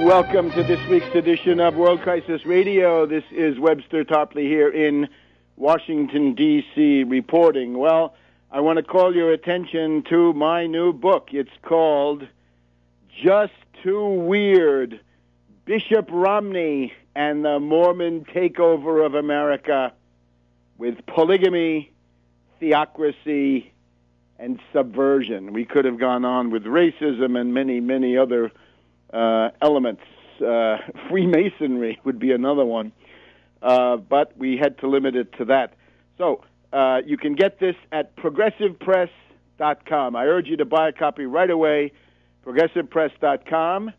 Welcome to this week's edition of World Crisis Radio. This is Webster Tarpley here in Washington, D.C. reporting. Well, I want to call your attention to my new book. It's called Just Too Weird, Bishop Romney and the Mormon Takeover of America with Polygamy, Theocracy, and Subversion. We could have gone on with racism and many, many other elements. Freemasonry would be another one, but we had to limit it to that. So you can get this at progressivepress.com. I urge you to buy a copy right away, progressivepress.com.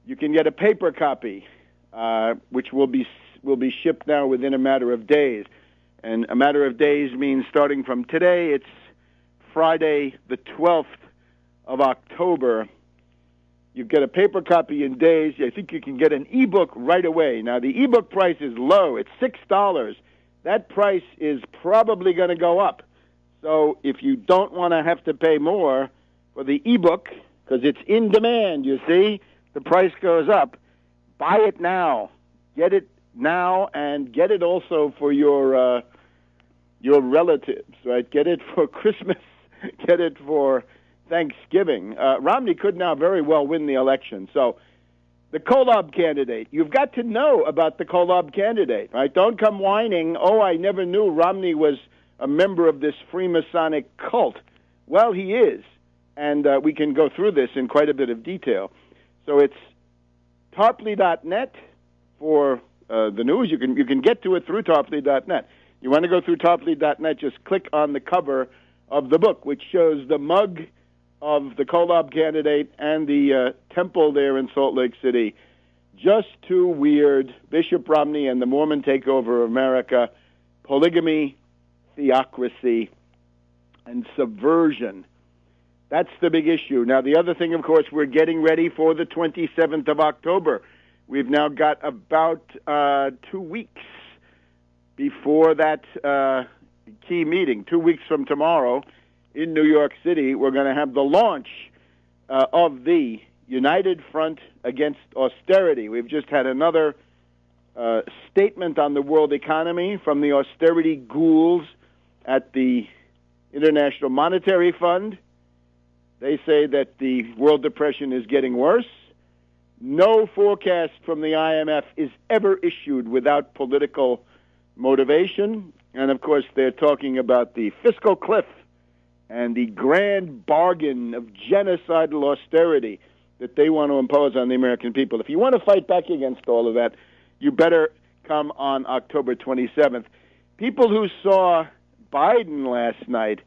You can get a paper copy, which will be shipped now within a matter of days. And a matter of days means starting from today. It's Friday, the 12th of October. You get a paper copy in days. I think you can get an ebook right away. Now, the ebook price is low. It's $6. That price is probably going to go up. So if you don't want to have to pay more for the ebook, because it's in demand, you see, the price goes up. Buy it now. Get it now, and get it also for your relatives, right? Get it for Christmas. Get it for Thanksgiving. Romney could now very well win the election. So the Kolob candidate, you've got to know about the Kolob candidate, right? Don't come whining, oh, I never knew Romney was a member of this Freemasonic cult. Well, he is, and we can go through this in quite a bit of detail. So it's tarpley.net for the news. You can get to it through tarpley.net. You want to go through tarpley.net, just click on the cover of the book, which shows the mug of the Kolob candidate and the temple there in Salt Lake City. Just Too Weird, Bishop Romney and the Mormon Takeover of America, Polygamy, Theocracy, and Subversion. That's the big issue. Now, the other thing, of course, we're getting ready for the 27th of October. We've now got about 2 weeks before that key meeting. 2 weeks from tomorrow, in New York City, we're going to have the launch of the United Front Against Austerity. We've just had another statement on the world economy from the austerity ghouls at the International Monetary Fund. They say that the world depression is getting worse. No forecast from the IMF is ever issued without political motivation. And, of course, they're talking about the fiscal cliff and the grand bargain of genocidal austerity that they want to impose on the American people. If you want to fight back against all of that, you better come on October 27th. People who saw Biden last night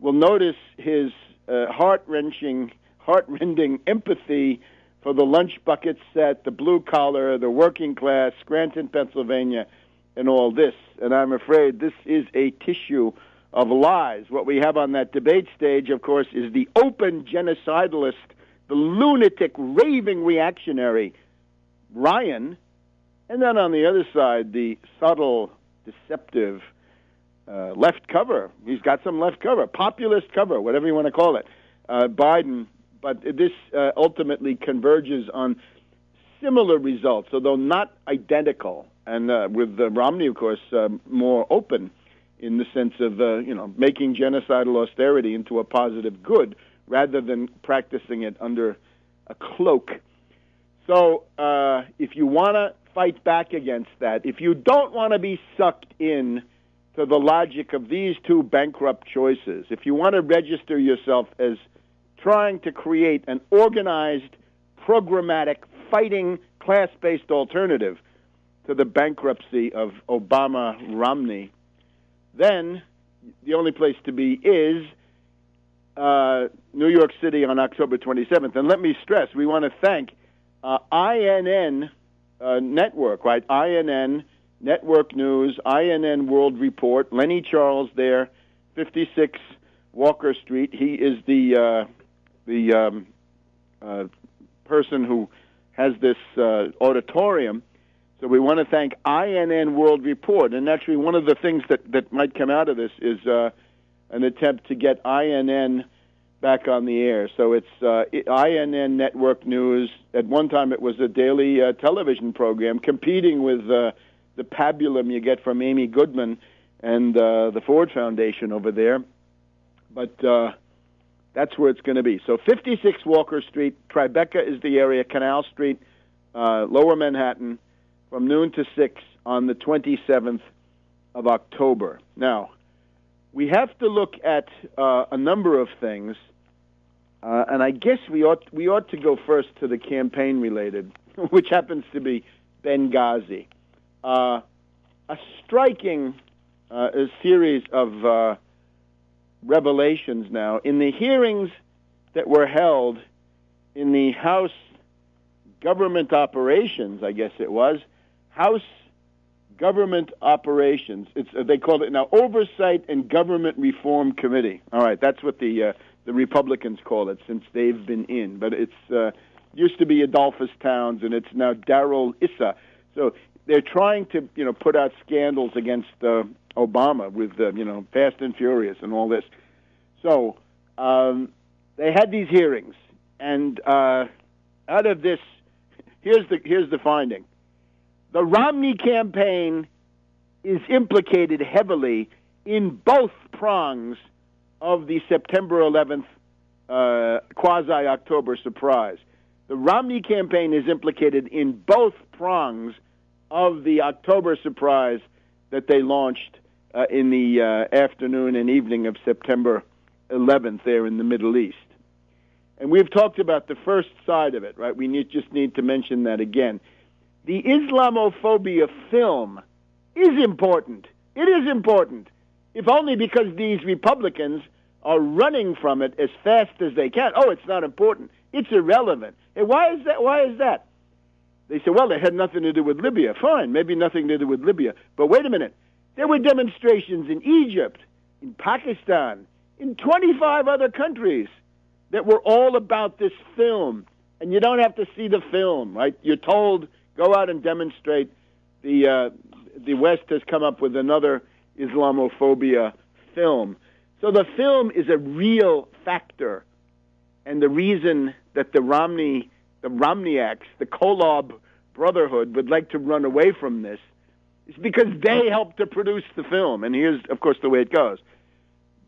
will notice his heart-rending empathy for the lunch bucket set, the blue collar, the working class, Scranton, Pennsylvania, and all this. And I'm afraid this is a tissue of lies. What we have on that debate stage, of course, is the open genocidalist, the lunatic, raving reactionary Ryan, and then on the other side, the subtle, deceptive left cover. He's got some left cover, populist cover, whatever you want to call it, Biden. But this ultimately converges on similar results, although not identical. And with Romney, of course, more open in the sense of, making genocidal austerity into a positive good rather than practicing it under a cloak. So if you want to fight back against that, if you don't want to be sucked in to the logic of these two bankrupt choices, if you want to register yourself as trying to create an organized, programmatic, fighting, class-based alternative to the bankruptcy of Obama-Romney, then the only place to be is New York City on October 27th. And let me stress, we want to thank INN Network, right? INN Network News, INN World Report, Lenny Charles there, 56 Walker Street. He is the person who has this auditorium. So we want to thank INN World Report. And actually one of the things that might come out of this is an attempt to get INN back on the air. So it's INN Network News. At one time, it was a daily television program competing with the pabulum you get from Amy Goodman and the Ford Foundation over there. But that's where it's going to be. So 56 Walker Street, Tribeca is the area, Canal Street, Lower Manhattan, from noon to 6 on the 27th of October. Now, we have to look at a number of things, and I guess we ought to go first to the campaign-related, which happens to be Benghazi. A striking series of revelations now. In the hearings that were held in the House Government Operations, I guess it was, House Government Operations. They call it now Oversight and Government Reform Committee. All right, that's what the Republicans call it since they've been in. But it's used to be Adolphus Towns, and it's now Darrell Issa. So they're trying to put out scandals against Obama with Fast and Furious and all this. So they had these hearings, and out of this, here's the finding. The Romney campaign is implicated heavily in both prongs of the September 11th quasi-October surprise. The Romney campaign is implicated in both prongs of the October surprise that they launched in the afternoon and evening of September 11th there in the Middle East. And we've talked about the first side of it, right? We just need to mention that again. The Islamophobia film is important. It is important, if only because these Republicans are running from it as fast as they can. Oh, it's not important. It's irrelevant. And why is that? Why is that? They say, well, it had nothing to do with Libya. Fine, maybe nothing to do with Libya. But wait a minute. There were demonstrations in Egypt, in Pakistan, in 25 other countries that were all about this film. And you don't have to see the film, right? You're told, go out and demonstrate. The West has come up with another Islamophobia film. So the film is a real factor. And the reason that the Romneyaks, the Kolob Brotherhood, would like to run away from this is because they helped to produce the film. And here's, of course, the way it goes.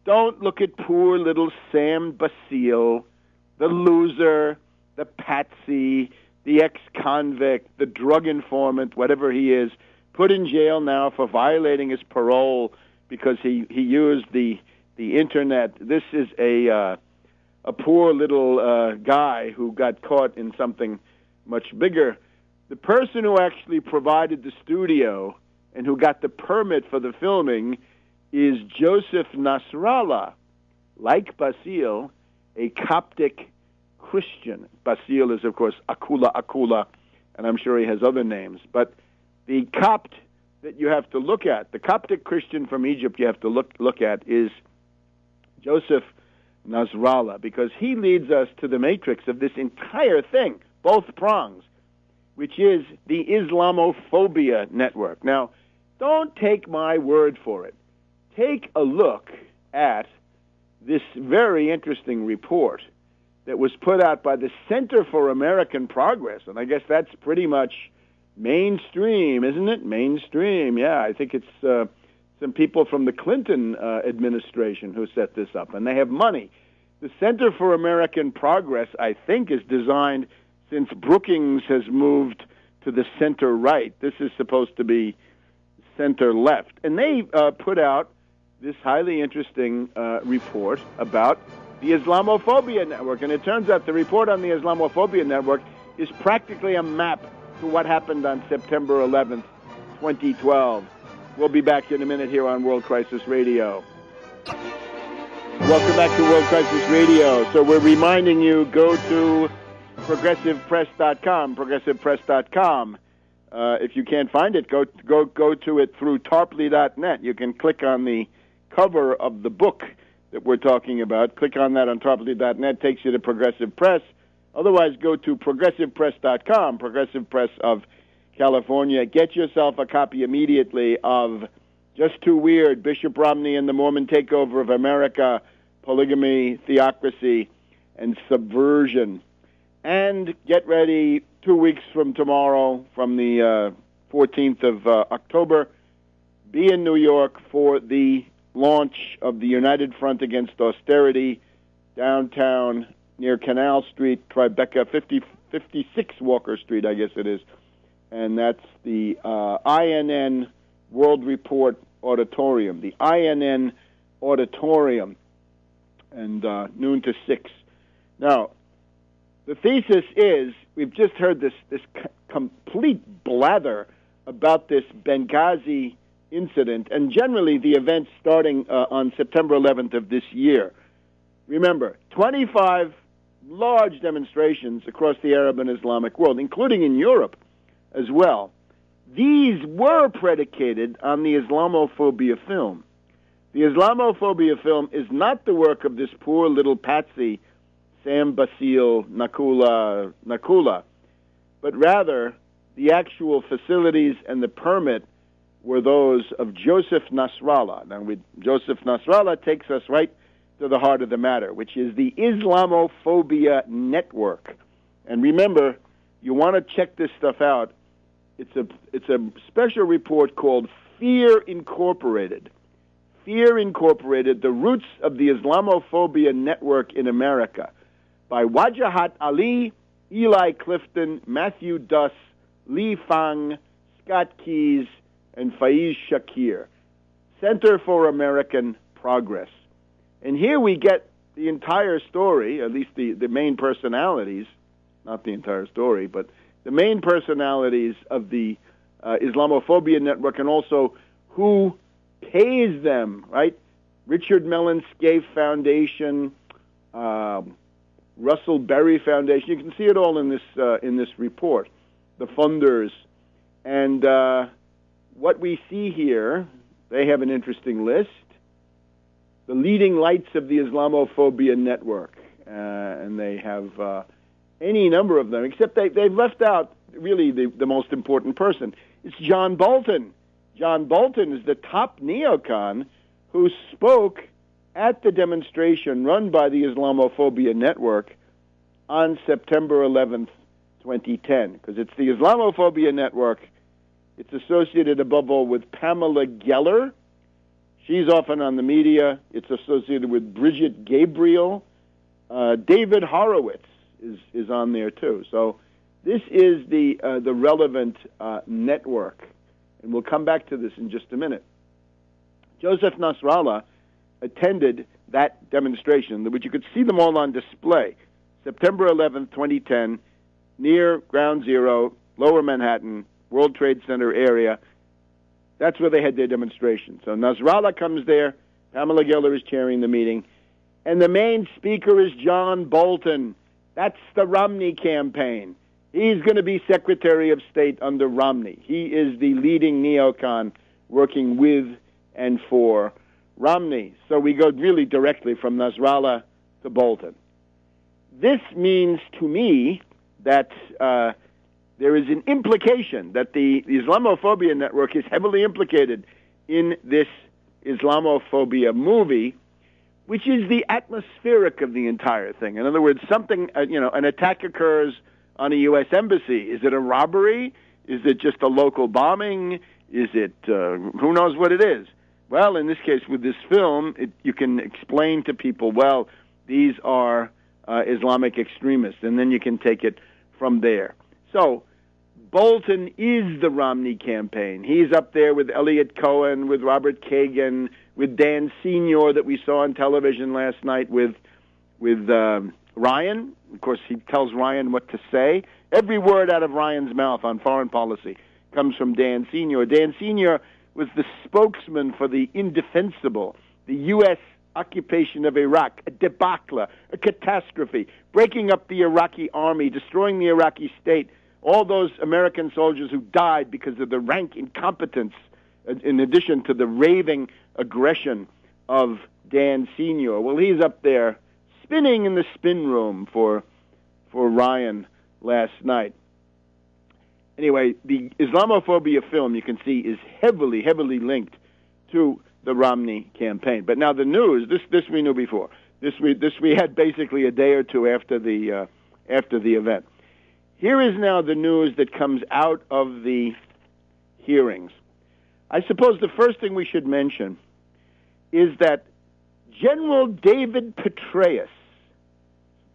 Don't look at poor little Sam Basile, the loser, the patsy, the ex-convict, the drug informant, whatever he is, put in jail now for violating his parole because he used the Internet. This is a poor little guy who got caught in something much bigger. The person who actually provided the studio and who got the permit for the filming is Joseph Nasrallah, like Basile, a Coptic Christian. Basile is, of course, Akula, and I'm sure he has other names. But the Copt that you have to look at, the Coptic Christian from Egypt you have to look at is Joseph Nasrallah, because he leads us to the matrix of this entire thing, both prongs, which is the Islamophobia network. Now, don't take my word for it. Take a look at this very interesting report that was put out by the Center for American Progress, and I guess that's pretty much mainstream, isn't it? Mainstream, yeah. I think it's some people from the Clinton administration who set this up, and they have money. The Center for American Progress, I think, is designed since Brookings has moved to the center-right. This is supposed to be center-left. And they put out this highly interesting report about the Islamophobia network. And it turns out the report on the Islamophobia network is practically a map to what happened on September 11th, 2012. We'll be back in a minute here on World Crisis Radio. Welcome back to World Crisis Radio. So we're reminding you, go to progressivepress.com, progressivepress.com. If you can't find it, go to it through tarpley.net. You can click on the cover of the book that we're talking about. Click on that on tarpley.net. Takes you to Progressive Press. Otherwise, go to progressivepress.com, Progressive Press of California. Get yourself a copy immediately of Just Too Weird, Bishop Romney and the Mormon Takeover of America, polygamy, theocracy, and subversion. And get ready, 2 weeks from tomorrow, from the 14th of October, be in New York for the launch of the United Front Against Austerity downtown near Canal Street, Tribeca, 56 Walker Street, I guess it is. And that's the INN World Report Auditorium, the INN Auditorium, and noon to 6. Now, the thesis is, we've just heard this complete blather about this Benghazi incident, and generally the events starting on September 11th of this year. Remember, 25 large demonstrations across the Arab and Islamic world, including in Europe as well. These were predicated on the Islamophobia film. The Islamophobia film is not the work of this poor little patsy, Sam Basil Nakula, but rather the actual facilities and the permit were those of Joseph Nasrallah. Now, Joseph Nasrallah takes us right to the heart of the matter, which is the Islamophobia network. And remember, you want to check this stuff out. It's a special report called Fear Incorporated. Fear Incorporated, The Roots of the Islamophobia Network in America, by Wajahat Ali, Eli Clifton, Matthew Duss, Lee Fang, Scott Keyes, and Faiz Shakir. Center for American Progress. And here we get the entire story, at least the main personalities, not the entire story, but the main personalities of the Islamophobia network, and also who pays them, right? Richard Mellon Scaife Foundation, Russell Berry Foundation. You can see it all in this report, the funders. And what we see here, they have an interesting list. The leading lights of the Islamophobia network. And they have any number of them, except they've left out really the most important person. It's John Bolton. John Bolton is the top neocon who spoke at the demonstration run by the Islamophobia network on September 11th, 2010, because it's the Islamophobia network. It's associated above all with Pamela Geller. She's often on the media. It's associated with Bridget Gabriel. David Horowitz is on there too. So this is the relevant network. And we'll come back to this in just a minute. Joseph Nasrallah attended that demonstration, which you could see them all on display, September 11th, 2010, near Ground Zero, Lower Manhattan, World Trade Center area. That's where they had their demonstration. So Nasrallah comes there, Pamela Geller is chairing the meeting, and the main speaker is John Bolton. That's the Romney campaign. He's going to be Secretary of State under Romney. He is the leading neocon working with and for Romney. So we go really directly from Nasrallah to Bolton. This means to me that there is an implication that the Islamophobia network is heavily implicated in this Islamophobia movie, which is the atmospheric of the entire thing. In other words, something, an attack occurs on a U.S. embassy. Is it a robbery? Is it just a local bombing? Is it, who knows what it is? Well, in this case, with this film, you can explain to people, well, these are Islamic extremists, and then you can take it from there. So, Bolton is the Romney campaign. He's up there with Elliot Cohen, with Robert Kagan, with Dan Senior that we saw on television last night, with Ryan. Of course, he tells Ryan what to say. Every word out of Ryan's mouth on foreign policy comes from Dan Senior. Dan Senior was the spokesman for the indefensible, the U.S. occupation of Iraq, a debacle, a catastrophe, breaking up the Iraqi army, destroying the Iraqi state, all those American soldiers who died because of the rank incompetence, in addition to the raving aggression of Dan Senior. Well, he's up there spinning in the spin room for Ryan last night. Anyway, the Islamophobia film, you can see, is heavily, heavily linked to the Romney campaign. But now the news, this we knew before, This we had basically a day or two after the event. Here is now the news that comes out of the hearings. I suppose the first thing we should mention is that General David Petraeus,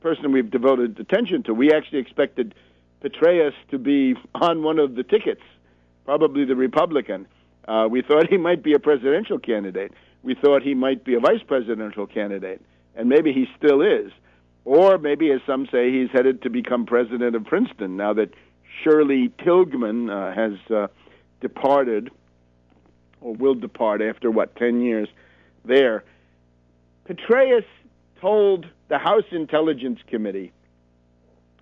person we've devoted attention to, we actually expected Petraeus to be on one of the tickets, probably the Republican. We thought he might be a presidential candidate. We thought he might be a vice presidential candidate, and maybe he still is. Or maybe, as some say, he's headed to become president of Princeton now that Shirley Tilghman has departed, or will depart after, 10 years there. Petraeus told the House Intelligence Committee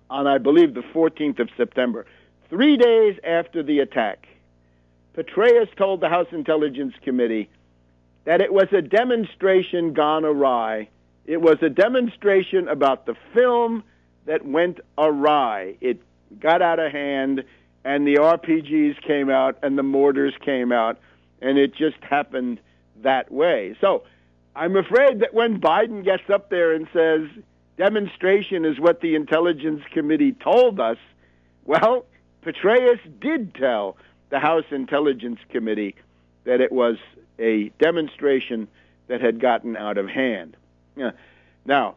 on, I believe, the 14th of September, 3 days after the attack, Petraeus told the House Intelligence Committee that it was a demonstration gone awry. It was a demonstration about the film that went awry. It got out of hand, and the RPGs came out, and the mortars came out, and it just happened that way. So I'm afraid that when Biden gets up there and says, demonstration is what the Intelligence Committee told us, well, Petraeus did tell the House Intelligence Committee that it was a demonstration that had gotten out of hand. Now,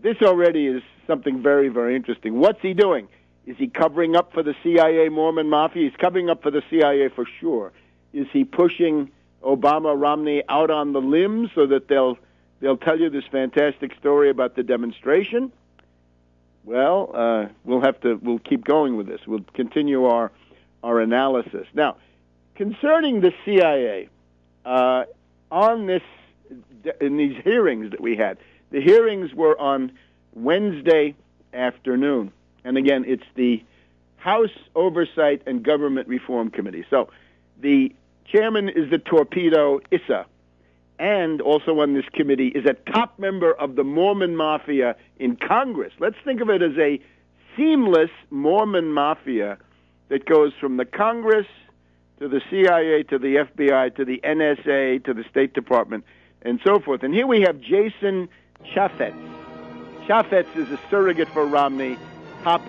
this already is something very, very interesting. What's he doing? Is he covering up for the CIA Mormon Mafia? He's covering up for the CIA for sure. Is he pushing Obama, Romney out on the limb so that they'll tell you this fantastic story about the demonstration? Well, we'll keep going with this. We'll continue our analysis. Now, concerning the CIA, in these hearings that we had, the hearings were on Wednesday afternoon. And again, it's the House Oversight and Government Reform Committee. So the chairman is the torpedo Issa, and also on this committee is a top member of the Mormon Mafia in Congress. Let's think of it as a seamless Mormon Mafia that goes from the Congress to the CIA to the FBI to the NSA to the State Department and so forth. And here we have Jason Chaffetz. Chaffetz is a surrogate for Romney, top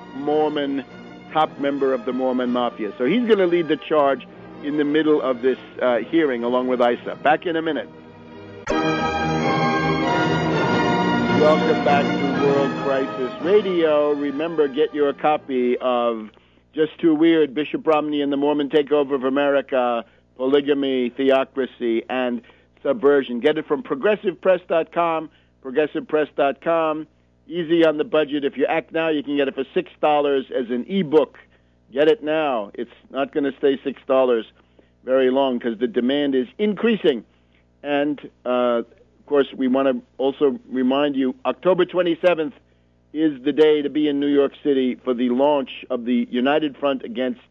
member of the Mormon Mafia. So he's going to lead the charge in the middle of this hearing along with Issa. Back in a minute. Welcome back to World Crisis Radio. Remember, get your copy of Just Too Weird, Bishop Romney and the Mormon Takeover of America, Polygamy, Theocracy, and Subversion. Get it from progressivepress.com, progressivepress.com. Easy on the budget. If you act now, you can get it for $6 as an ebook. Get it now. It's not going to stay $6 very long because the demand is increasing. And, of course, we want to also remind you, October 27th is the day to be in New York City for the launch of the United Front Against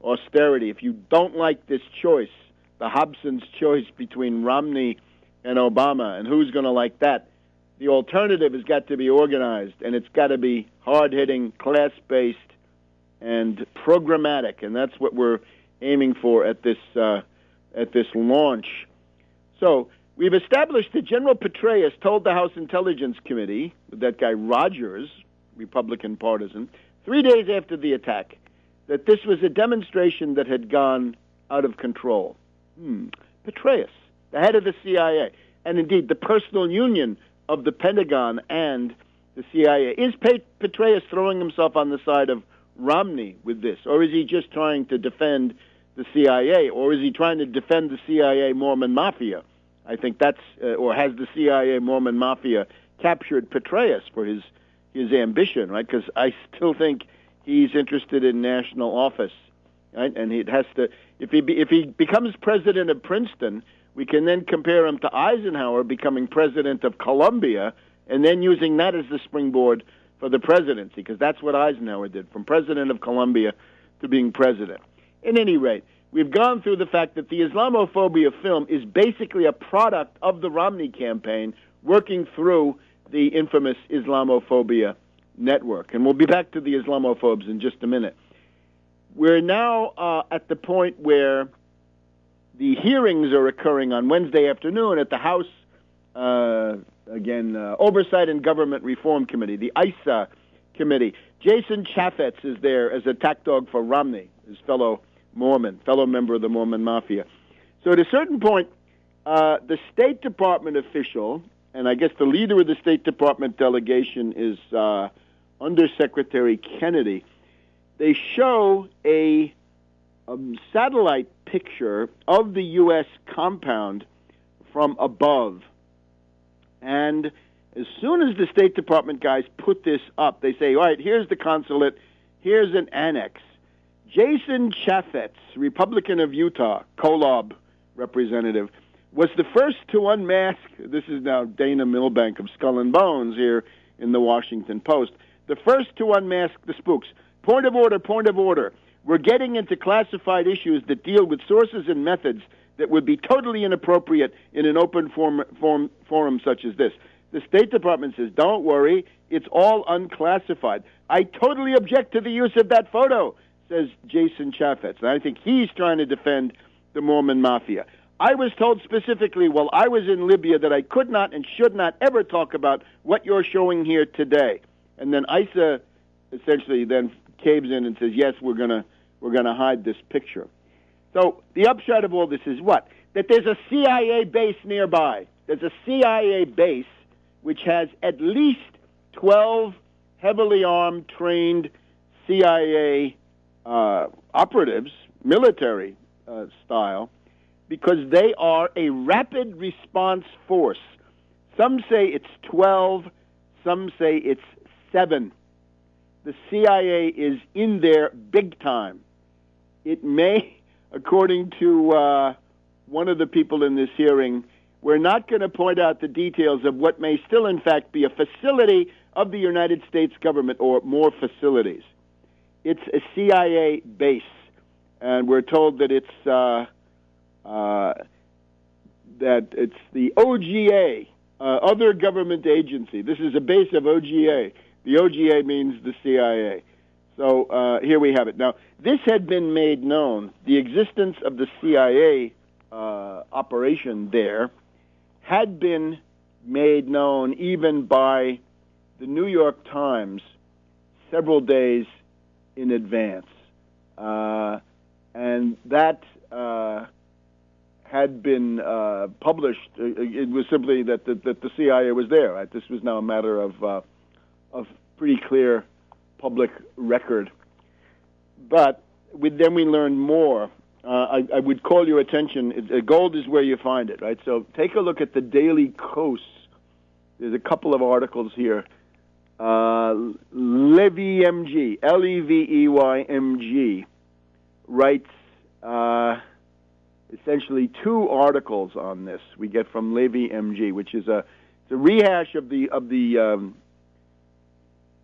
Austerity. If you don't like this choice, the Hobson's choice between Romney and Obama, and who's going to like that, the alternative has got to be organized, and it's got to be hard-hitting, class-based, and programmatic, and that's what we're aiming for at this launch. So we've established that General Petraeus told the House Intelligence Committee, that guy Rogers, Republican partisan, 3 days after the attack, that this was a demonstration that had gone out of control. Petraeus, the head of the CIA, and indeed the personal union of the Pentagon and the CIA. Is Petraeus throwing himself on the side of Romney with this, or is he just trying to defend the CIA, or is he trying to defend the CIA Mormon Mafia? I think that's, or has the CIA Mormon Mafia captured Petraeus for his ambition, right? Because I still think he's interested in national office, right? And he has to, if he becomes president of Princeton, we can then compare him to Eisenhower becoming president of Columbia, and then using that as the springboard for the presidency, because that's what Eisenhower did, from president of Columbia to being president. At any rate, we've gone through the fact that the Islamophobia film is basically a product of the Romney campaign working through the infamous Islamophobia network. And we'll be back to the Islamophobes in just a minute. We're now at the point where the hearings are occurring on Wednesday afternoon at the House Oversight and Government Reform Committee, the ISA Committee. Jason Chaffetz is there as a attack dog for Romney, his fellow member of the Mormon Mafia. So at a certain point, the State Department official, and I guess the leader of the State Department delegation is Undersecretary Kennedy, they show a satellite picture of the U.S. compound from above. And as soon as the State Department guys put this up, they say, all right, here's the consulate, here's an annex. Jason Chaffetz, Republican of Utah, Kolob representative, was the first to unmask, this is now Dana Milbank of Skull and Bones here in the Washington Post, the first to unmask the spooks. Point of order. We're getting into classified issues that deal with sources and methods that would be totally inappropriate in an open forum such as this. The State Department says, don't worry, it's all unclassified. I totally object to the use of that photo, says Jason Chaffetz. And I think he's trying to defend the Mormon Mafia. I was told specifically while I was in Libya that I could not and should not ever talk about what you're showing here today. And then ISA essentially then caves in and says, yes, we're gonna hide this picture. So the upshot of all this is what? That there's a CIA base nearby. There's a CIA base which has at least 12 heavily armed, trained CIA operatives, military style, because they are a rapid response force. Some say it's 12, some say it's 7. The CIA is in there big time. It may, according to one of the people in this hearing, we're not going to point out the details of what may still, in fact, be a facility of the United States government or more facilities. It's a CIA base, and we're told that it's the OGA, other government agency. This is a base of OGA. The OGA means the CIA. So here we have it. Now, this had been made known. The existence of the CIA operation there had been made known even by the New York Times several days in advance. And that had been published. It was simply that the CIA was there. Right? This was now a matter of pretty clear public record. But then we learned more. I would call your attention. Gold is where you find it, right? So take a look at the Daily Kos. There's a couple of articles here. Levy MG, Leveymg, writes essentially 2 articles on this. We get from Levy MG, which is it's a rehash of the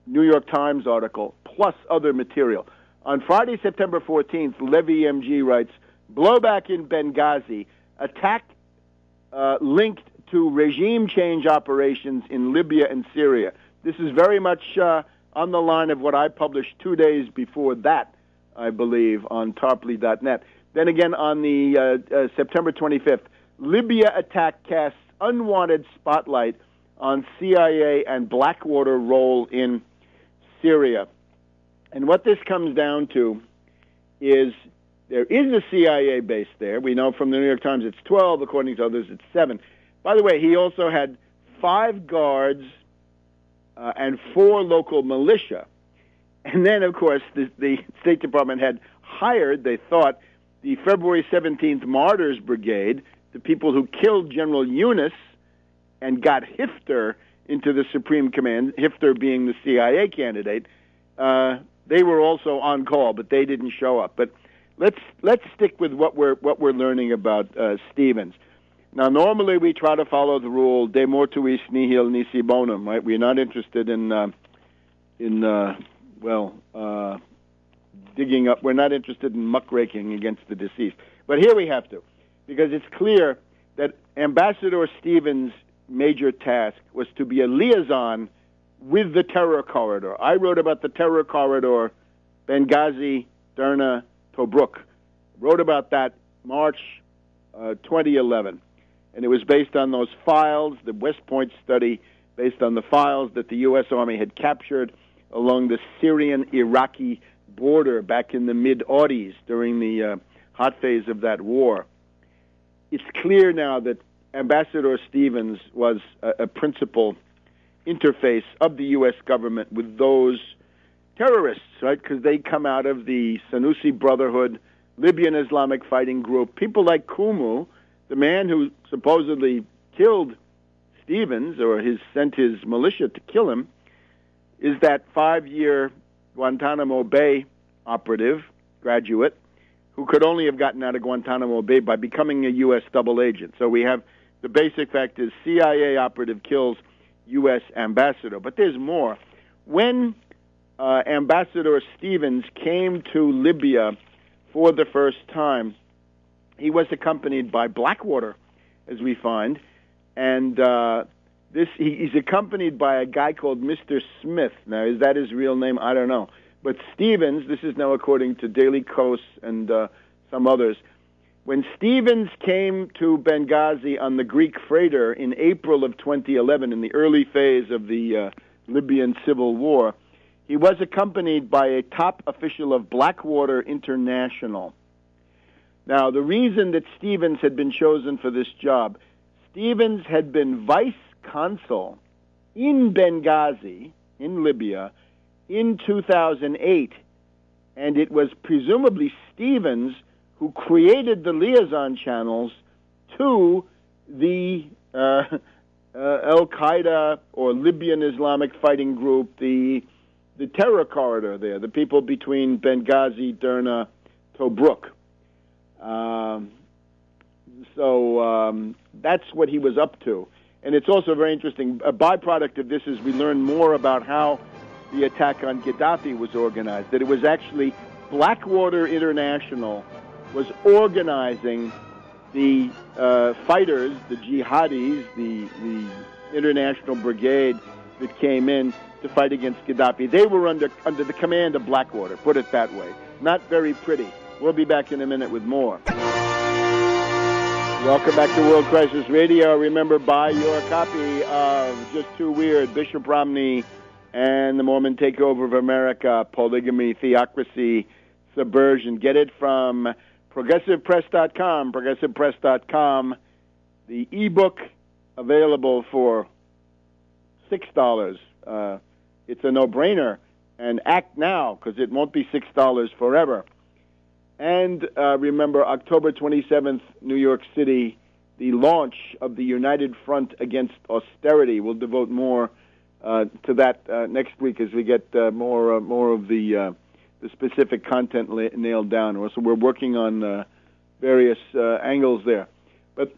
New York Times article plus other material. On Friday, September 14th, Levy MG writes, blowback in Benghazi, attack linked to regime change operations in Libya and Syria. This is very much on the line of what I published 2 days before that, I believe, on tarpley.net. Then again, on the September 25th, Libya attack casts unwanted spotlight on CIA and Blackwater role in Syria. And what this comes down to is there is a CIA base there. We know from the New York Times it's 12. According to others, it's 7. By the way, he also had 5 guards and 4 local militia. And then, of course, the State Department had hired, they thought, the February 17th Martyrs Brigade, the people who killed General Yunus and got Hifter into the Supreme Command, Hifter being the CIA candidate. They were also on call, but they didn't show up. But let's stick with what we're learning about Stevens. Now, normally we try to follow the rule de mortuis nihil nisi bonum, right? We're not interested in digging up. We're not interested in muckraking against the deceased. But here we have to, because it's clear that Ambassador Stevens' major task was to be a liaison with the terror corridor. I wrote about the terror corridor, Benghazi, Derna, Tobruk. Wrote about that March 2011. And it was based on those files, the West Point study, based on the files that the U.S. Army had captured along the Syrian-Iraqi border back in the mid-aughties during the hot phase of that war. It's clear now that Ambassador Stevens was a principal interface of the U.S. government with those terrorists, right? Because they come out of the Sanusi Brotherhood, Libyan Islamic Fighting Group, people like Kumu, the man who supposedly killed Stevens, or sent his militia to kill him, is that 5-year Guantanamo Bay operative, graduate, who could only have gotten out of Guantanamo Bay by becoming a U.S. double agent. So we have, the basic fact is CIA operative kills U.S. ambassador. But there's more. When Ambassador Stevens came to Libya for the first time, he was accompanied by Blackwater, as we find, and he's accompanied by a guy called Mr. Smith. Now, is that his real name? I don't know. But Stevens, this is now according to Daily Kos and some others, when Stevens came to Benghazi on the Greek freighter in April of 2011, in the early phase of the Libyan civil war, he was accompanied by a top official of Blackwater International. Now, the reason that Stevens had been chosen for this job, Stevens had been vice consul in Benghazi, in Libya, in 2008, and it was presumably Stevens who created the liaison channels to the Al-Qaeda or Libyan Islamic Fighting Group, the terror corridor there, the people between Benghazi, Derna, Tobruk. So that's what he was up to. And it's also very interesting. A byproduct of this is we learn more about how the attack on Gaddafi was organized, that it was actually Blackwater International was organizing the fighters, the jihadis, the international brigade that came in to fight against Gaddafi. They were under the command of Blackwater, put it that way. Not very pretty. We'll be back in a minute with more. Welcome back to World Crisis Radio. Remember, buy your copy of Just Too Weird, Bishop Romney and the Mormon Takeover of America, Polygamy, Theocracy, Subversion. Get it from ProgressivePress.com, ProgressivePress.com. The ebook available for $6. It's a no-brainer. And act now, because it won't be $6 forever. And remember, October 27th, New York City, the launch of the United Front Against Austerity. We'll devote more to that next week as we get more of the specific content nailed down. So we're working on various angles there. But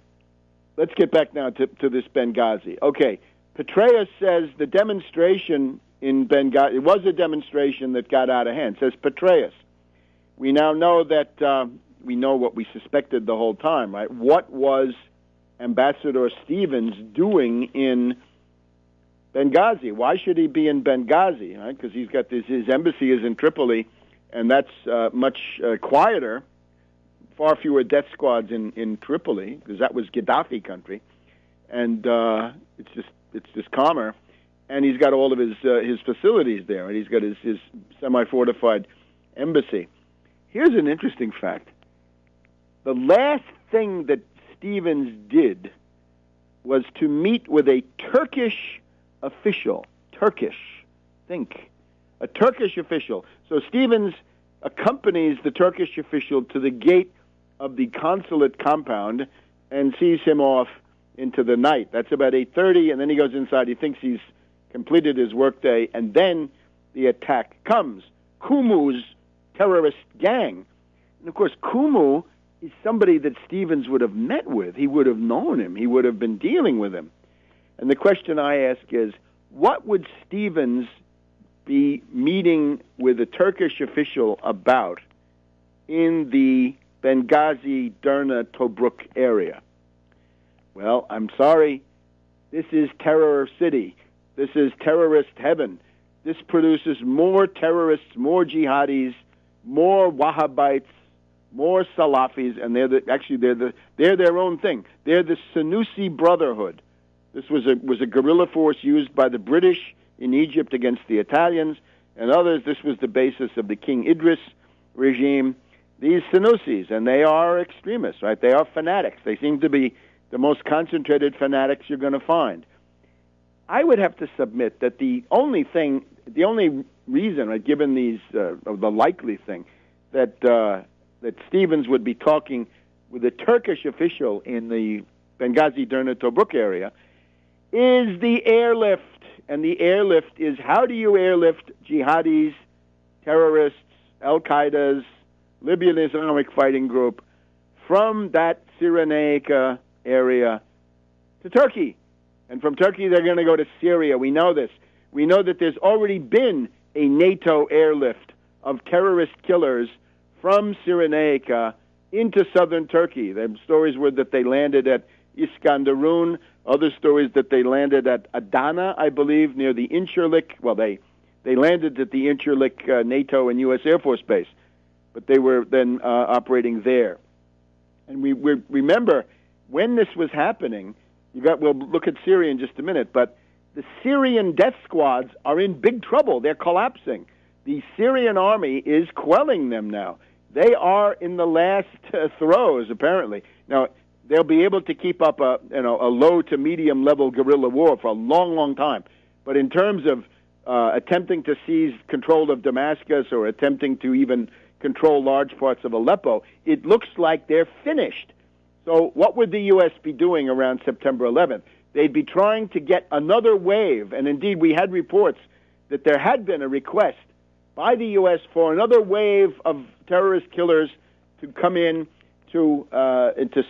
let's get back now to this Benghazi. Okay, Petraeus says the demonstration in Benghazi, it was a demonstration that got out of hand, says Petraeus. We now know that we know what we suspected the whole time, right? What was Ambassador Stevens doing in Benghazi? Why should he be in Benghazi? Right? Because he's got his embassy is in Tripoli, and that's much quieter. Far fewer death squads in Tripoli, because that was Gaddafi country, and it's just calmer. And he's got all of his facilities there, and he's got his semi-fortified embassy. Here's an interesting fact. The last thing that Stevens did was to meet with a Turkish official. A Turkish official. So Stevens accompanies the Turkish official to the gate of the consulate compound and sees him off into the night. That's about 8:30, and then he goes inside. He thinks he's completed his workday, and then the attack comes. Kumu's terrorist gang. And of course, Kumu is somebody that Stevens would have met with. He would have known him. He would have been dealing with him. And the question I ask is, what would Stevens be meeting with a Turkish official about in the Benghazi, Derna, Tobruk area? Well, I'm sorry. This is terror city. This is terrorist heaven. This produces more terrorists, more jihadis, more Wahhabites, more Salafis, and they're their own thing. They're the Senussi Brotherhood. This was a guerrilla force used by the British in Egypt against the Italians and others. This was the basis of the King Idris regime. These Senussis, and they are extremists, right? They are fanatics. They seem to be the most concentrated fanatics you're going to find. I would have to submit that the only reason, right, given these, the likely thing, that Stevens would be talking with a Turkish official in the Benghazi, Derna, Tobruk area, is the airlift. And the airlift is, how do you airlift jihadis, terrorists, Al-Qaeda's, Libyan Islamic Fighting Group from that Cyrenaica area to Turkey? And from Turkey, they're going to go to Syria. We know this. We know that there's already been a NATO airlift of terrorist killers from Cyrenaica into southern Turkey. The stories were that they landed at Iskenderun. Other stories that they landed at Adana, I believe, near the Incirlik. Well, they landed at the Incirlik NATO and U.S. Air Force Base, but they were then operating there. And we remember when this was happening. We'll look at Syria in just a minute, but the Syrian death squads are in big trouble. They're collapsing. The Syrian army is quelling them now. They are in the last throes, apparently. Now, they'll be able to keep up a low to medium level guerrilla war for a long, long time. But in terms of attempting to seize control of Damascus or attempting to even control large parts of Aleppo, it looks like they're finished. So what would the U.S. be doing around September 11th? They'd be trying to get another wave, and indeed we had reports that there had been a request by the U.S. for another wave of terrorist killers to come into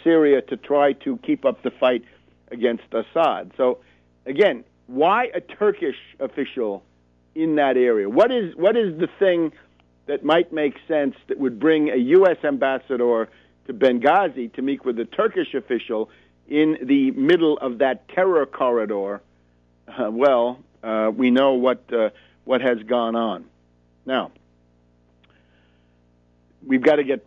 Syria to try to keep up the fight against Assad. So, again, why a Turkish official in that area? What is the thing that might make sense that would bring a U.S. ambassador to Benghazi to meet with a Turkish official in the middle of that terror corridor? We know what has gone on. Now, we got to get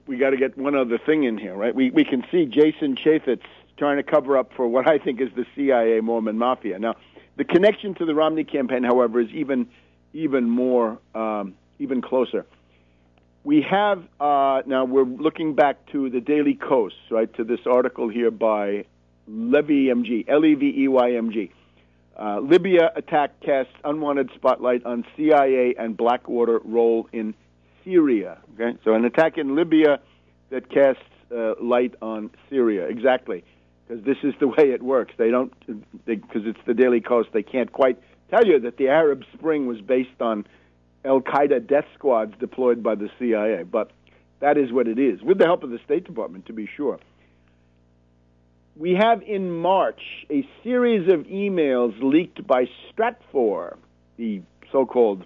one other thing in here, right? We can see Jason Chaffetz trying to cover up for what I think is the CIA Mormon Mafia. Now, the connection to the Romney campaign, however, is even more even closer. We have now we're looking back to the Daily Kos, right, to this article here by Levy MG, Leveymg. Libya attack casts unwanted spotlight on CIA and Blackwater role in Syria. Okay, so an attack in Libya that casts light on Syria. Exactly, because this is the way it works. Because it's the Daily Kos. They can't quite tell you that the Arab Spring was based on Al-Qaeda death squads deployed by the CIA, but that is what it is, with the help of the State Department, to be sure. We have in March a series of emails leaked by Stratfor, the so-called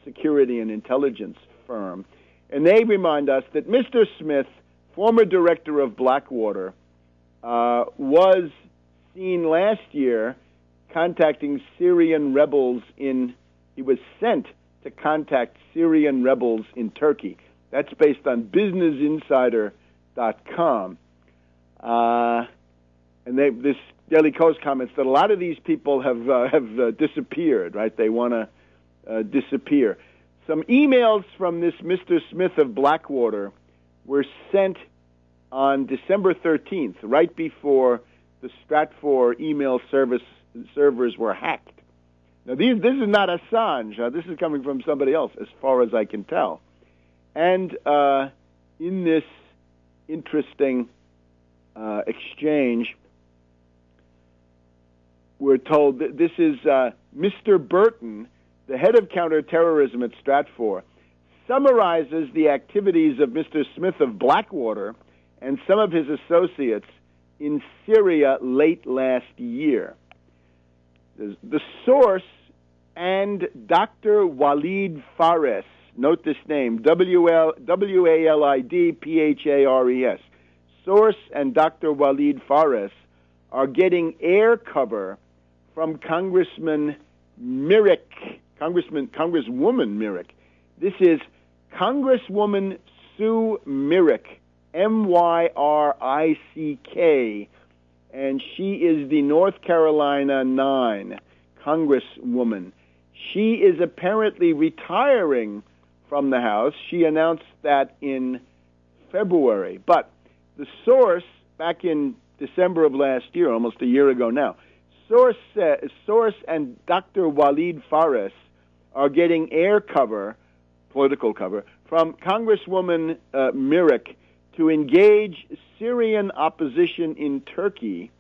security and intelligence firm, and they remind us that Mr. Smith, former director of Blackwater, was seen last year contacting Syrian rebels he was sent to contact Syrian rebels in Turkey. That's based on BusinessInsider.com. And this Daily Kos comments that a lot of these people have disappeared, right? They want to disappear. Some emails from this Mr. Smith of Blackwater were sent on December 13th, right before the Stratfor email servers were hacked. Now, this is not Assange. This is coming from somebody else, as far as I can tell. And in this interesting exchange, we're told that this is Mr. Burton, the head of counterterrorism at Stratfor, summarizes the activities of Mr. Smith of Blackwater and some of his associates in Syria late last year. The source and Dr. Walid Fares, note this name, Walidphres. Source and Dr. Walid Fares are getting air cover from Congresswoman Myrick. This is Congresswoman Sue Myrick Myrick, and she is the North Carolina 9 Congresswoman. She is apparently retiring from the House. She announced that in February. But the source, back in December of last year, almost a year ago now, source and Dr. Walid Fares are getting air cover, political cover, from Congresswoman Myrick to engage Syrian opposition in Turkey,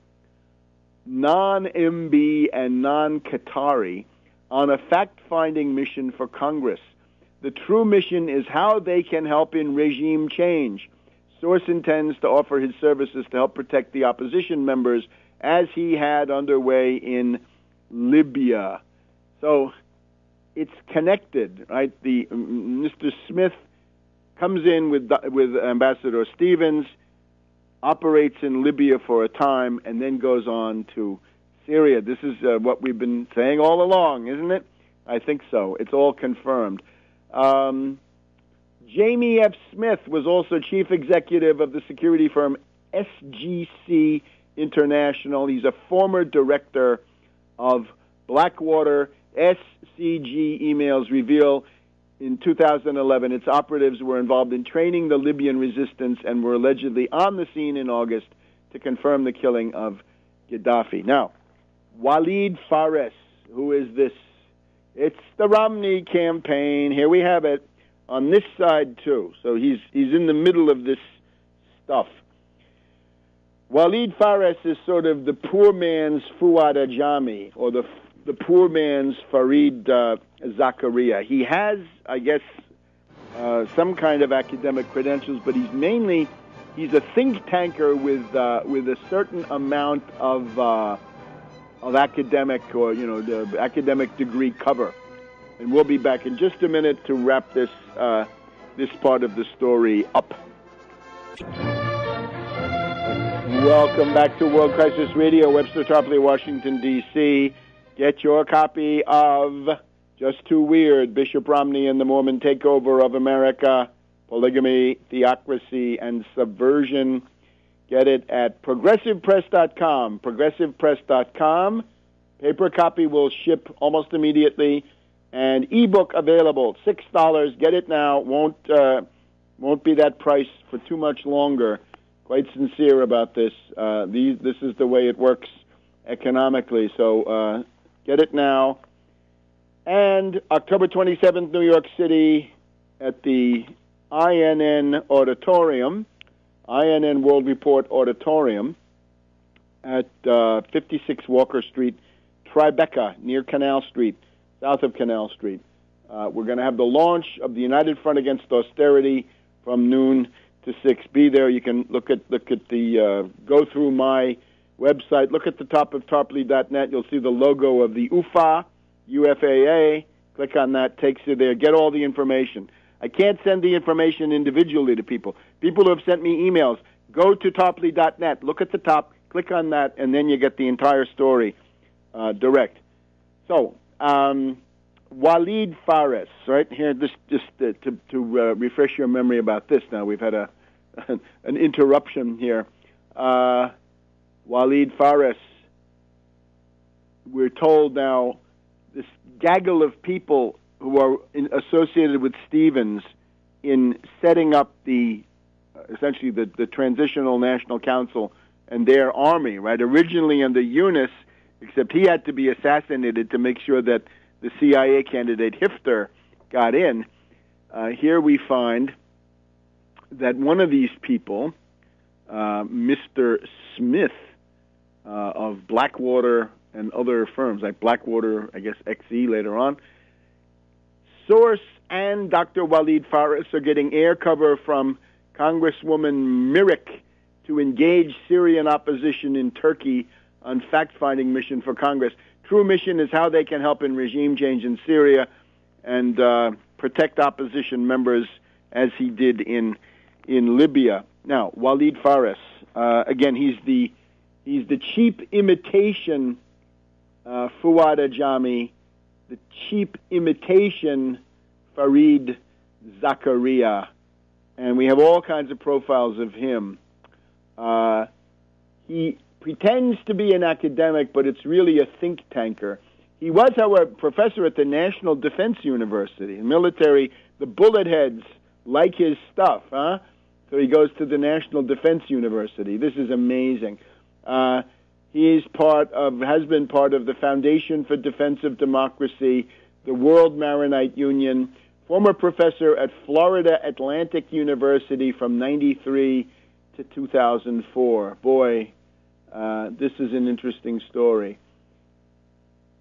non-MB and non-Qatari, on a fact-finding mission for Congress. The true mission is how they can help in regime change. Source intends to offer his services to help protect the opposition members as he had underway in Libya. So it's connected, right? Mr. Smith comes in with Ambassador Stevens, operates in Libya for a time, and then goes on to Syria. This is what we've been saying all along, isn't it? I think so. It's all confirmed. Jamie F. Smith was also chief executive of the security firm SGC International. He's a former director of Blackwater. SCG emails reveal in 2011 its operatives were involved in training the Libyan resistance and were allegedly on the scene in August to confirm the killing of Gaddafi. Now, Walid Fares, who is this? It's the Romney campaign. Here we have it on this side too. So he's in the middle of this stuff. Walid Fares is sort of the poor man's Fuad Ajami, or the poor man's Fareed Zakaria. He has, I guess, some kind of academic credentials, but he's a think tanker with a certain amount of academic, or the academic degree cover. And we'll be back in just a minute to wrap this part of the story up. Welcome back to World Crisis Radio. Webster Tarpley, Washington, D.C. Get your copy of Just Too Weird, Bishop Romney and the Mormon Takeover of America, Polygamy, Theocracy, and Subversion. Get it at progressivepress.com. Progressivepress.com. Paper copy will ship almost immediately. And ebook available, $6. Get it now. Won't be that price for too much longer. Quite sincere about this. This is the way it works economically. So get it now. And October 27th, New York City, at the INN Auditorium, INN World Report Auditorium, at 56 Walker Street, Tribeca, near Canal Street, south of Canal Street. We're going to have the launch of the United Front Against Austerity from noon to 6. Be there. You can look at the go through my website. Look at the top of tarpley.net. You'll see the logo of the UFA, UFAA. Click on that. Takes you there. Get all the information. I can't send the information individually to people. People who have sent me emails, go to tarpley.net. Look at the top. Click on that, and then you get the entire story direct. So, Walid Fares, right here. Just to refresh your memory about this. Now we've had an interruption here. Walid Fares. We're told now this gaggle of people who are associated with Stevens in setting up essentially the Transitional National Council and their army. Right, originally under Yunus, except he had to be assassinated to make sure that the CIA candidate Hifter got in. Here we find that one of these people, Mr. Smith of Blackwater and other firms, like Blackwater, I guess XE later on, Source and Dr. Walid Fares are getting air cover from Congresswoman Myrick to engage Syrian opposition in Turkey on fact-finding mission for Congress. True mission is how they can help in regime change in Syria and protect opposition members as he did in Libya. Now, Walid Fares, again, he's the cheap imitation Fuad Ajami, the cheap imitation Fareed Zakaria. and we have all kinds of profiles of him. He pretends to be an academic, but it's really a think tanker. He was, however, professor at the National Defense University. In military, the bullet heads like his stuff, huh? So he goes to the National Defense University. This is amazing. He is has been part of the Foundation for Defense of Democracy, the World Maronite Union, former professor at Florida Atlantic University from 93 to 2004. Boy, this is an interesting story.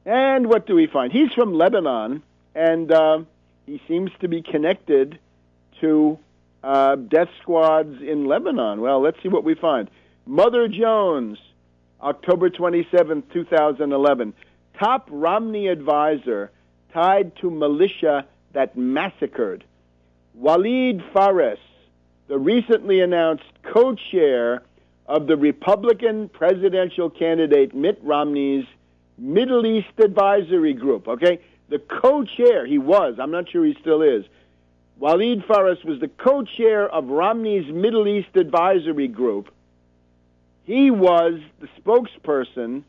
And what do we find? He's from Lebanon, and he seems to be connected to death squads in Lebanon. Well, let's see what we find. Mother Jones, October 27, 2011. Top Romney advisor tied to militia that massacred. Walid Fares, the recently announced co-chair of the Republican presidential candidate Mitt Romney's Middle East Advisory Group, okay? The co-chair, he was, I'm not sure he still is. Walid Fares was the co-chair of Romney's Middle East Advisory Group. He was the spokesperson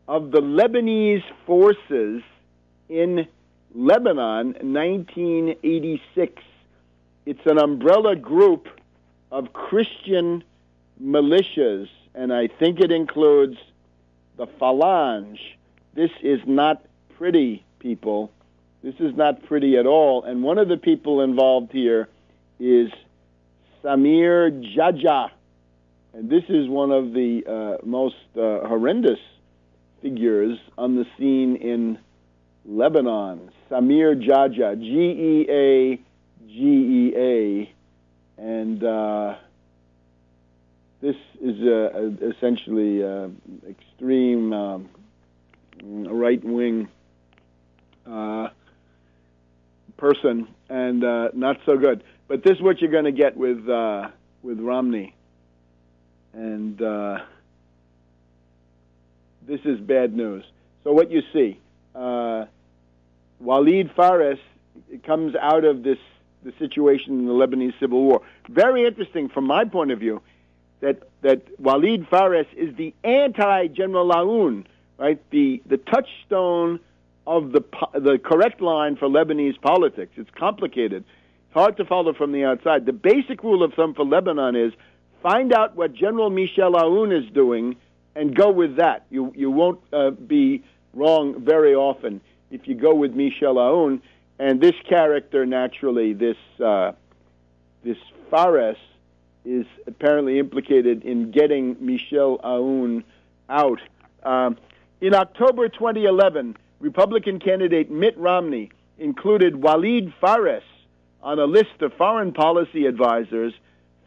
of the Lebanese forces in Lebanon in 1986. It's an umbrella group of Christian militias, and I think it includes the Phalange. This is not pretty, people. This is not pretty at all. And one of the people involved here is Samir Jaja. And this is one of the most horrendous figures on the scene in Lebanon. Samir Jaja, G-E-A-G-E-A. And this is essentially extreme right-wing person, and not so good. But this is what you're going to get with Romney. And this is bad news. So what you see, Walid Fares comes out of the situation in the Lebanese civil war. Very interesting from my point of view that Walid Fares is the anti-General Aoun, right? The touchstone of the correct line for Lebanese politics. It's complicated. It's hard to follow from the outside. The basic rule of thumb for Lebanon is find out what General Michel Aoun is doing and go with that. You won't be wrong very often if you go with Michel Aoun. And this character, naturally, this Fares, is apparently implicated in getting Michel Aoun out. In October 2011, Republican candidate Mitt Romney included Walid Fares on a list of foreign policy advisors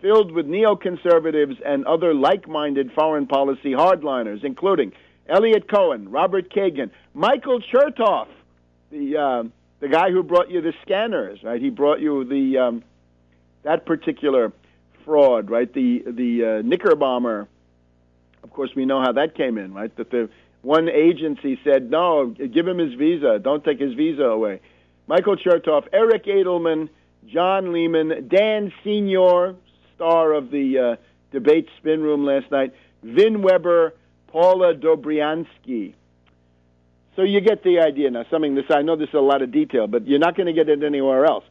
filled with neoconservatives and other like-minded foreign policy hardliners, including Elliot Cohen, Robert Kagan, Michael Chertoff, the guy who brought you the scanners, right? He brought you the that particular fraud, right? The Knicker bomber. Of course, we know how that came in, right? That the one agency said, no, give him his visa. Don't take his visa away. Michael Chertoff, Eric Edelman, John Lehman, Dan Senior, star of the debate spin room last night, Vin Weber, Paula Dobriansky. So you get the idea now. I know this is a lot of detail, but you're not going to get it anywhere else.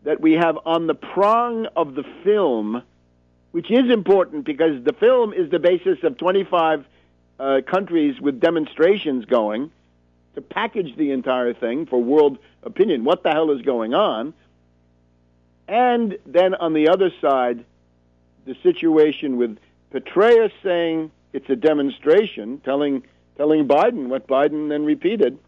That we have on the prong of the film, which is important because the film is the basis of 25 countries with demonstrations going to package the entire thing for world opinion. What the hell is going on? And then on the other side, the situation with Petraeus saying it's a demonstration, telling Biden what Biden then repeated.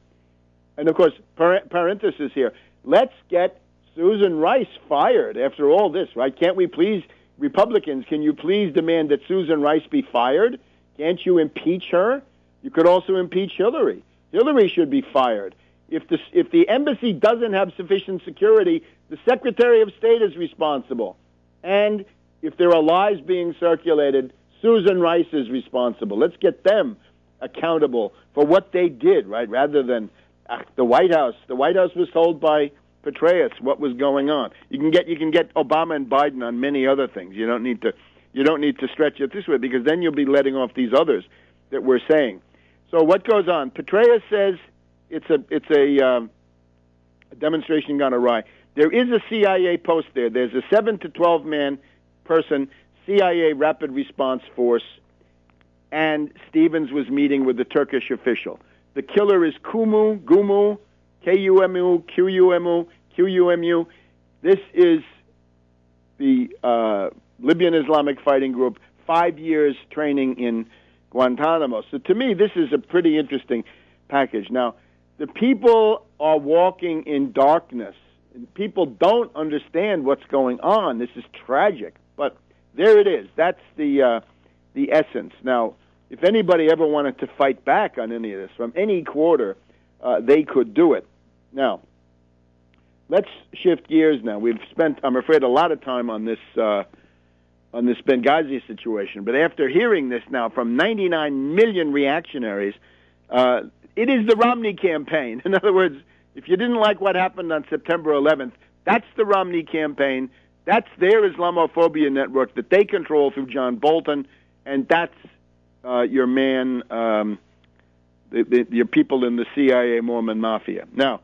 And, of course, parenthesis here, let's get Susan Rice fired after all this, right? Can't we please, Republicans, can you please demand that Susan Rice be fired? Can't you impeach her? You could also impeach Hillary. Hillary should be fired. If the embassy doesn't have sufficient security, the Secretary of State is responsible. And if there are lies being circulated, Susan Rice is responsible. Let's get them accountable for what they did, right? Rather than the White House. The White House was told by Petraeus what was going on. You can get Obama and Biden on many other things. You don't need to stretch it this way, because then you'll be letting off these others that we're saying. So what goes on? Petraeus says it's a demonstration gone awry. There is a CIA post there. There's a 7 to 12 man person CIA Rapid Response Force, and Stevens was meeting with the Turkish official. The killer is Gumu, K-U-M-U, Q-U-M-U, Q-U-M-U. This is the Libyan Islamic Fighting Group, 5 years training in Guantanamo. So to me, this is a pretty interesting package. Now, the people are walking in darkness. People don't understand what's going on. This is tragic, but there it is. That's the essence. Now, if anybody ever wanted to fight back on any of this from any quarter, they could do it. Now, let's shift gears now. We've spent, I'm afraid, a lot of time on this Benghazi situation, but after hearing this now from 99 million reactionaries, it is the Romney campaign. In other words, if you didn't like what happened on September 11th, that's the Romney campaign. That's their Islamophobia network that they control through John Bolton, and that's your man, your people in the CIA Mormon Mafia. Now,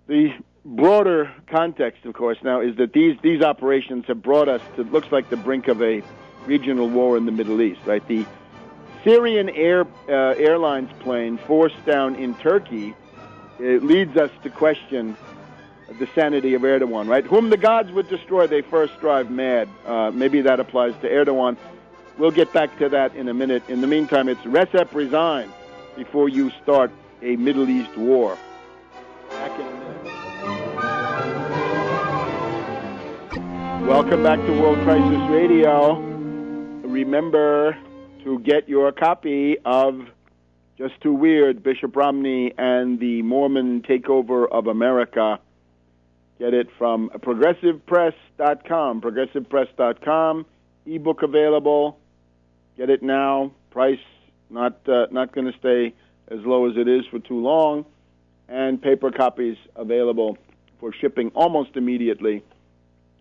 the broader context, of course, now is that these operations have brought us to, looks like, the brink of a regional war in the Middle East, right? The Syrian Airlines plane forced down in Turkey, it leads us to question the sanity of Erdogan, right? Whom the gods would destroy, they first drive mad. Maybe that applies to Erdogan. We'll get back to that in a minute. In the meantime, it's Recep resign before you start a Middle East war. Back in a minute. Welcome back to World Crisis Radio. Remember to get your copy of Just Too Weird, Bishop Romney and the Mormon Takeover of America. Get it from progressivepress.com, progressivepress.com, ebook available. Get it now. Price not going to stay as low as it is for too long, and paper copies available for shipping almost immediately.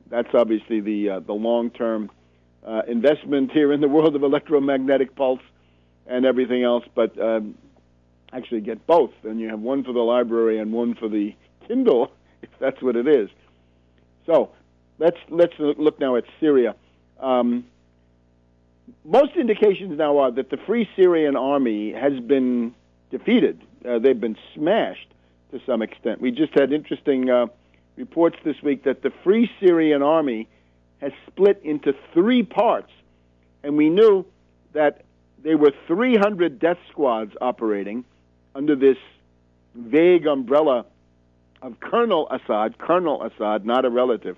That's obviously the long-term investment here in the world of electromagnetic pulse and everything else, but actually get both. And you have one for the library and one for the Kindle, if that's what it is. So let's look now at Syria. Most indications now are that the Free Syrian Army has been defeated. They've been smashed to some extent. We just had interesting reports this week that the Free Syrian Army has split into 3 parts, and we knew that there were 300 death squads operating under this vague umbrella of Colonel Assad, not a relative.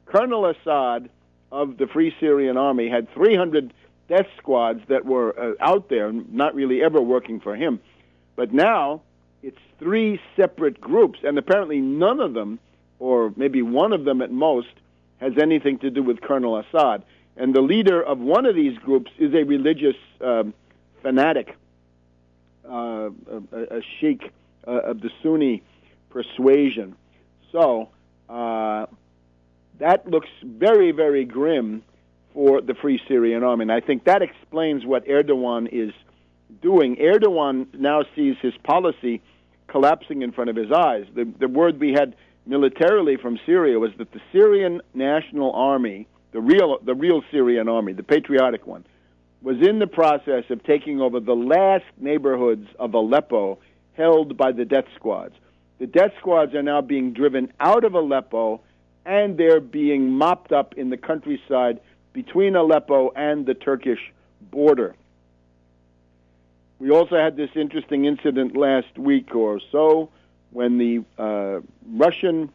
Colonel Assad of the Free Syrian Army had 300 death squads that were out there, not really ever working for him. But now it's 3 separate groups, and apparently none of them, or maybe one of them at most, has anything to do with Colonel Assad. And the leader of one of these groups is a religious fanatic, a sheikh of the Sunni persuasion. So that looks very, very grim for the Free Syrian Army. And I think that explains what Erdogan is doing. Erdogan now sees his policy collapsing in front of his eyes. The word we had militarily from Syria was that the Syrian National Army, the real Syrian army, the patriotic one, was in the process of taking over the last neighborhoods of Aleppo held by the death squads. The death squads are now being driven out of Aleppo, and they're being mopped up in the countryside between Aleppo and the Turkish border. We also had this interesting incident last week or so when the Russian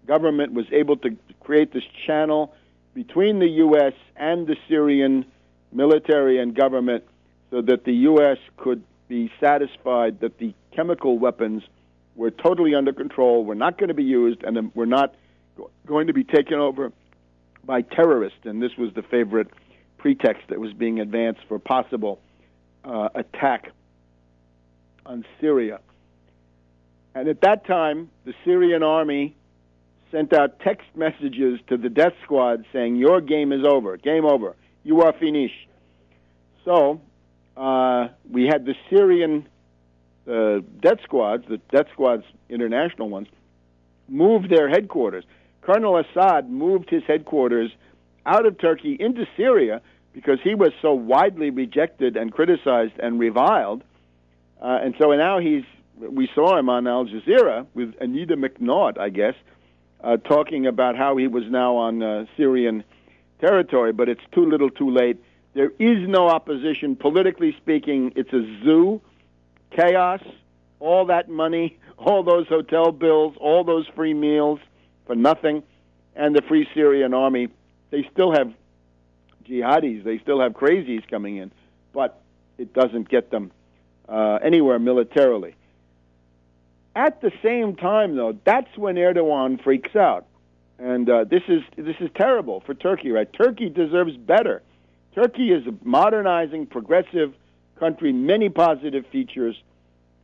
government was able to create this channel between the U.S. and the Syrian military and government so that the U.S. could be satisfied that the chemical weapons were totally under control, were not going to be used, and were not going to be taken over by terrorists. And this was the favorite pretext that was being advanced for possible attack on Syria. And at that time, the Syrian army sent out text messages to the death squad saying, your game is over, game over, you are finished. So we had the Syrian death squads, international ones, moved their headquarters. Colonel Assad moved his headquarters out of Turkey into Syria because he was so widely rejected and criticized and reviled. And so now we saw him on Al Jazeera with Anita McNaught, I guess, talking about how he was now on Syrian territory, but it's too little too late. There is no opposition. Politically speaking, it's a zoo, chaos, all that money, all those hotel bills, all those free meals for nothing, and the Free Syrian Army, they still have jihadis, they still have crazies coming in, but it doesn't get them anywhere militarily. At the same time, though, that's when Erdogan freaks out. And this is terrible for Turkey, right? Turkey deserves better. Turkey is a modernizing, progressive country, many positive features,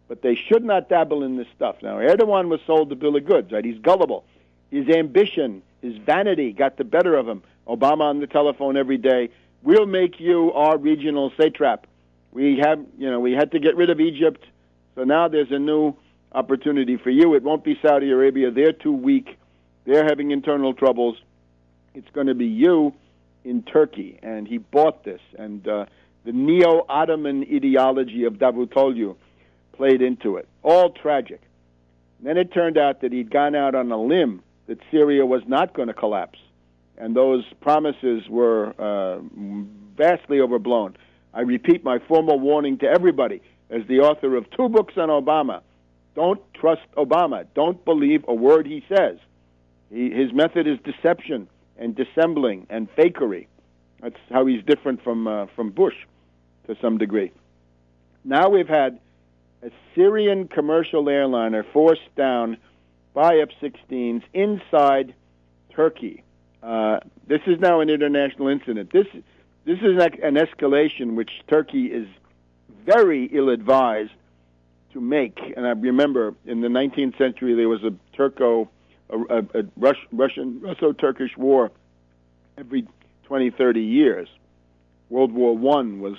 but they should not dabble in this stuff. Now, Erdogan was sold a bill of goods, right? He's gullible. His ambition, his vanity got the better of him. Obama on the telephone every day. We'll make you our regional satrap. We had to get rid of Egypt, so now there's a new opportunity for you. It won't be Saudi Arabia. They're too weak. They're having internal troubles. It's going to be you in Turkey. And he bought this. And the neo-Ottoman ideology of Davutoglu played into it. All tragic. And then it turned out that he'd gone out on a limb that Syria was not going to collapse. And those promises were vastly overblown. I repeat my formal warning to everybody as the author of 2 books on Obama. Don't trust Obama. Don't believe a word he says. His method is deception and dissembling and fakery. That's how he's different from Bush to some degree. Now we've had a Syrian commercial airliner forced down by F-16s inside Turkey. This is now an international incident. This is an escalation which Turkey is very ill-advised to make. And I remember in the 19th century there was a Russo-Turkish war every 20, 30 years. World War I was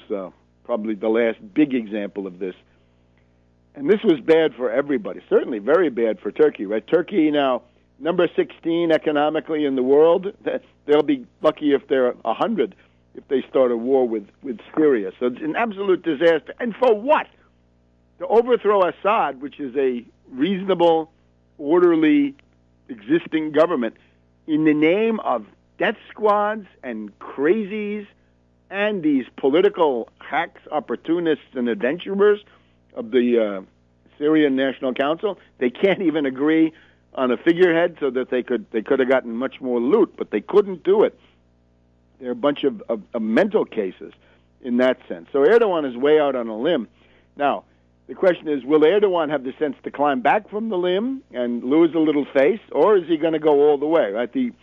probably the last big example of this. And this was bad for everybody, certainly very bad for Turkey, right? Turkey now, number 16 economically in the world. They'll be lucky if they're 100 if they start a war with Syria. So it's an absolute disaster. And for what? To overthrow Assad, which is a reasonable, orderly, existing government, in the name of death squads and crazies and these political hacks, opportunists, and adventurers of the Syrian National Council. They can't even agree on a figurehead so that they could have gotten much more loot, but they couldn't do it. There are a bunch of mental cases in that sense. So Erdogan is way out on a limb. Now, the question is, will Erdogan have the sense to climb back from the limb and lose a little face, or is he going to go all the way? Right? The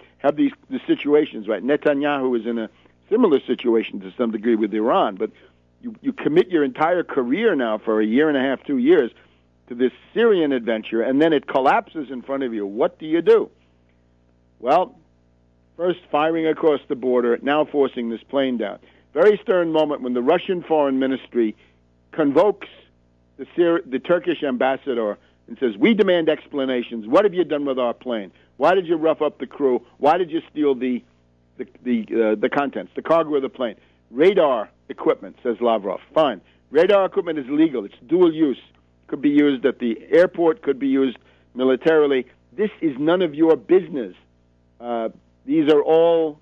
situations, right? Netanyahu is in a similar situation to some degree with Iran, but you commit your entire career now for a year and a half, 2 years to this Syrian adventure, and then it collapses in front of you. What do you do? Well, first firing across the border, now forcing this plane down. Very stern moment when the Russian Foreign Ministry convokes the Turkish ambassador and says, we demand explanations. What have you done with our plane? Why did you rough up the crew? Why did you steal the contents, the cargo of the plane? Radar equipment, says Lavrov. Fine. Radar equipment is legal. It's dual use. Could be used at the airport, could be used militarily. This is none of your business. These are all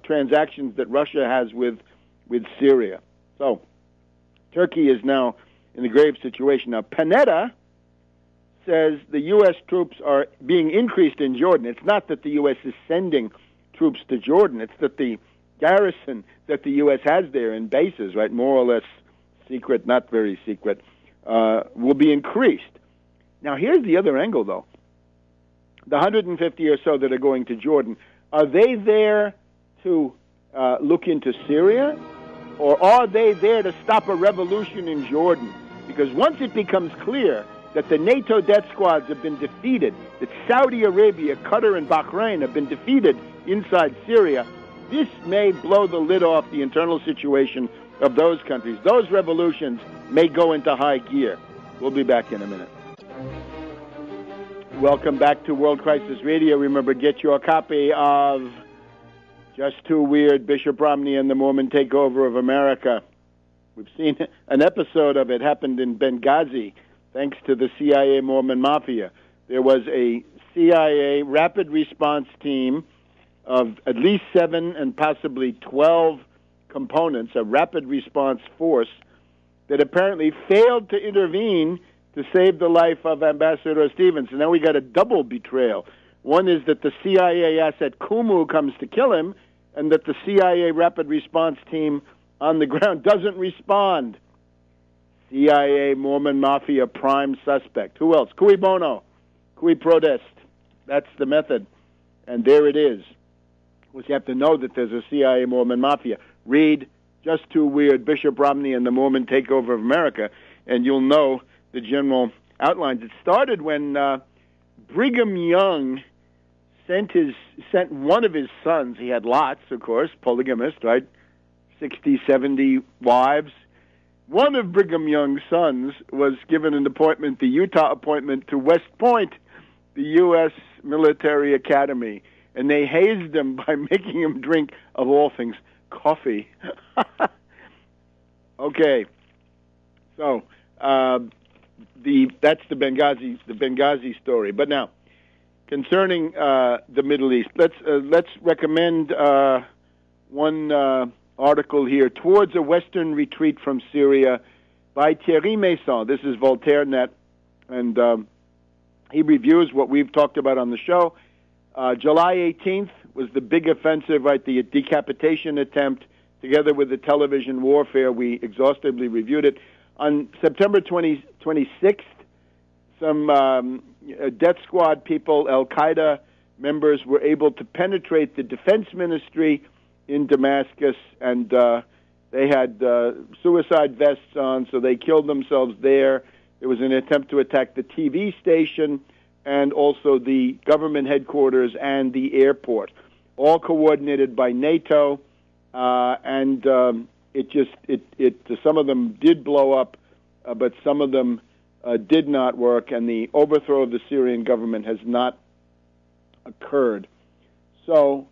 transactions that Russia has with Syria. So Turkey is now in a grave situation. Now, Panetta says the U.S. troops are being increased in Jordan. It's not that the U.S. is sending troops to Jordan. It's that the garrison that the U.S. has there in bases, right, more or less secret, not very secret, will be increased. Now, here's the other angle, though. The 150 or so that are going to Jordan, are they there to look into Syria, or are they there to stop a revolution in Jordan? Because once it becomes clear that the NATO death squads have been defeated, that Saudi Arabia, Qatar, and Bahrain have been defeated inside Syria, this may blow the lid off the internal situation of those countries. Those revolutions may go into high gear. We'll be back in a minute. Welcome back to World Crisis Radio. Remember, get your copy of Just Too Weird, Bishop Romney and the Mormon Takeover of America. We've seen an episode of it happened in Benghazi, thanks to the CIA Mormon Mafia. There was a CIA rapid response team of at least 7 and possibly 12 components, a rapid response force that apparently failed to intervene to save the life of Ambassador Stevens. And now we got a double betrayal. One is that the CIA asset Kumu comes to kill him, and that the CIA rapid response team on the ground doesn't respond. CIA Mormon Mafia prime suspect. Who else? Cui bono, cui prodest. That's the method. And there it is. You have to know that there's a CIA Mormon Mafia. Read Just Too Weird, Bishop Romney and the Mormon Takeover of America, and you'll know the general outlines. It started when Brigham Young sent one of his sons. He had lots, of course, polygamist, right? 60, 70 wives. One of Brigham Young's sons was given an appointment, the Utah appointment, to West Point, the U.S. Military Academy. And they hazed him by making him drink, of all things, coffee. Okay. So, that's the Benghazi story. But now, concerning the Middle East, let's recommend one article here, Towards a Western Retreat from Syria, by Thierry Maison. This is VoltaireNet, and he reviews what we've talked about on the show. July 18th was the big offensive, right, the decapitation attempt, together with the television warfare. We exhaustively reviewed it. On September 26th, some death squad people, Al-Qaeda members, were able to penetrate the defense ministry in Damascus, and they had suicide vests on, so they killed themselves there. There was an attempt to attack the TV station and also the government headquarters and the airport, all coordinated by NATO, and some of them did blow up, but some of them did not work, and the overthrow of the Syrian government has not occurred. So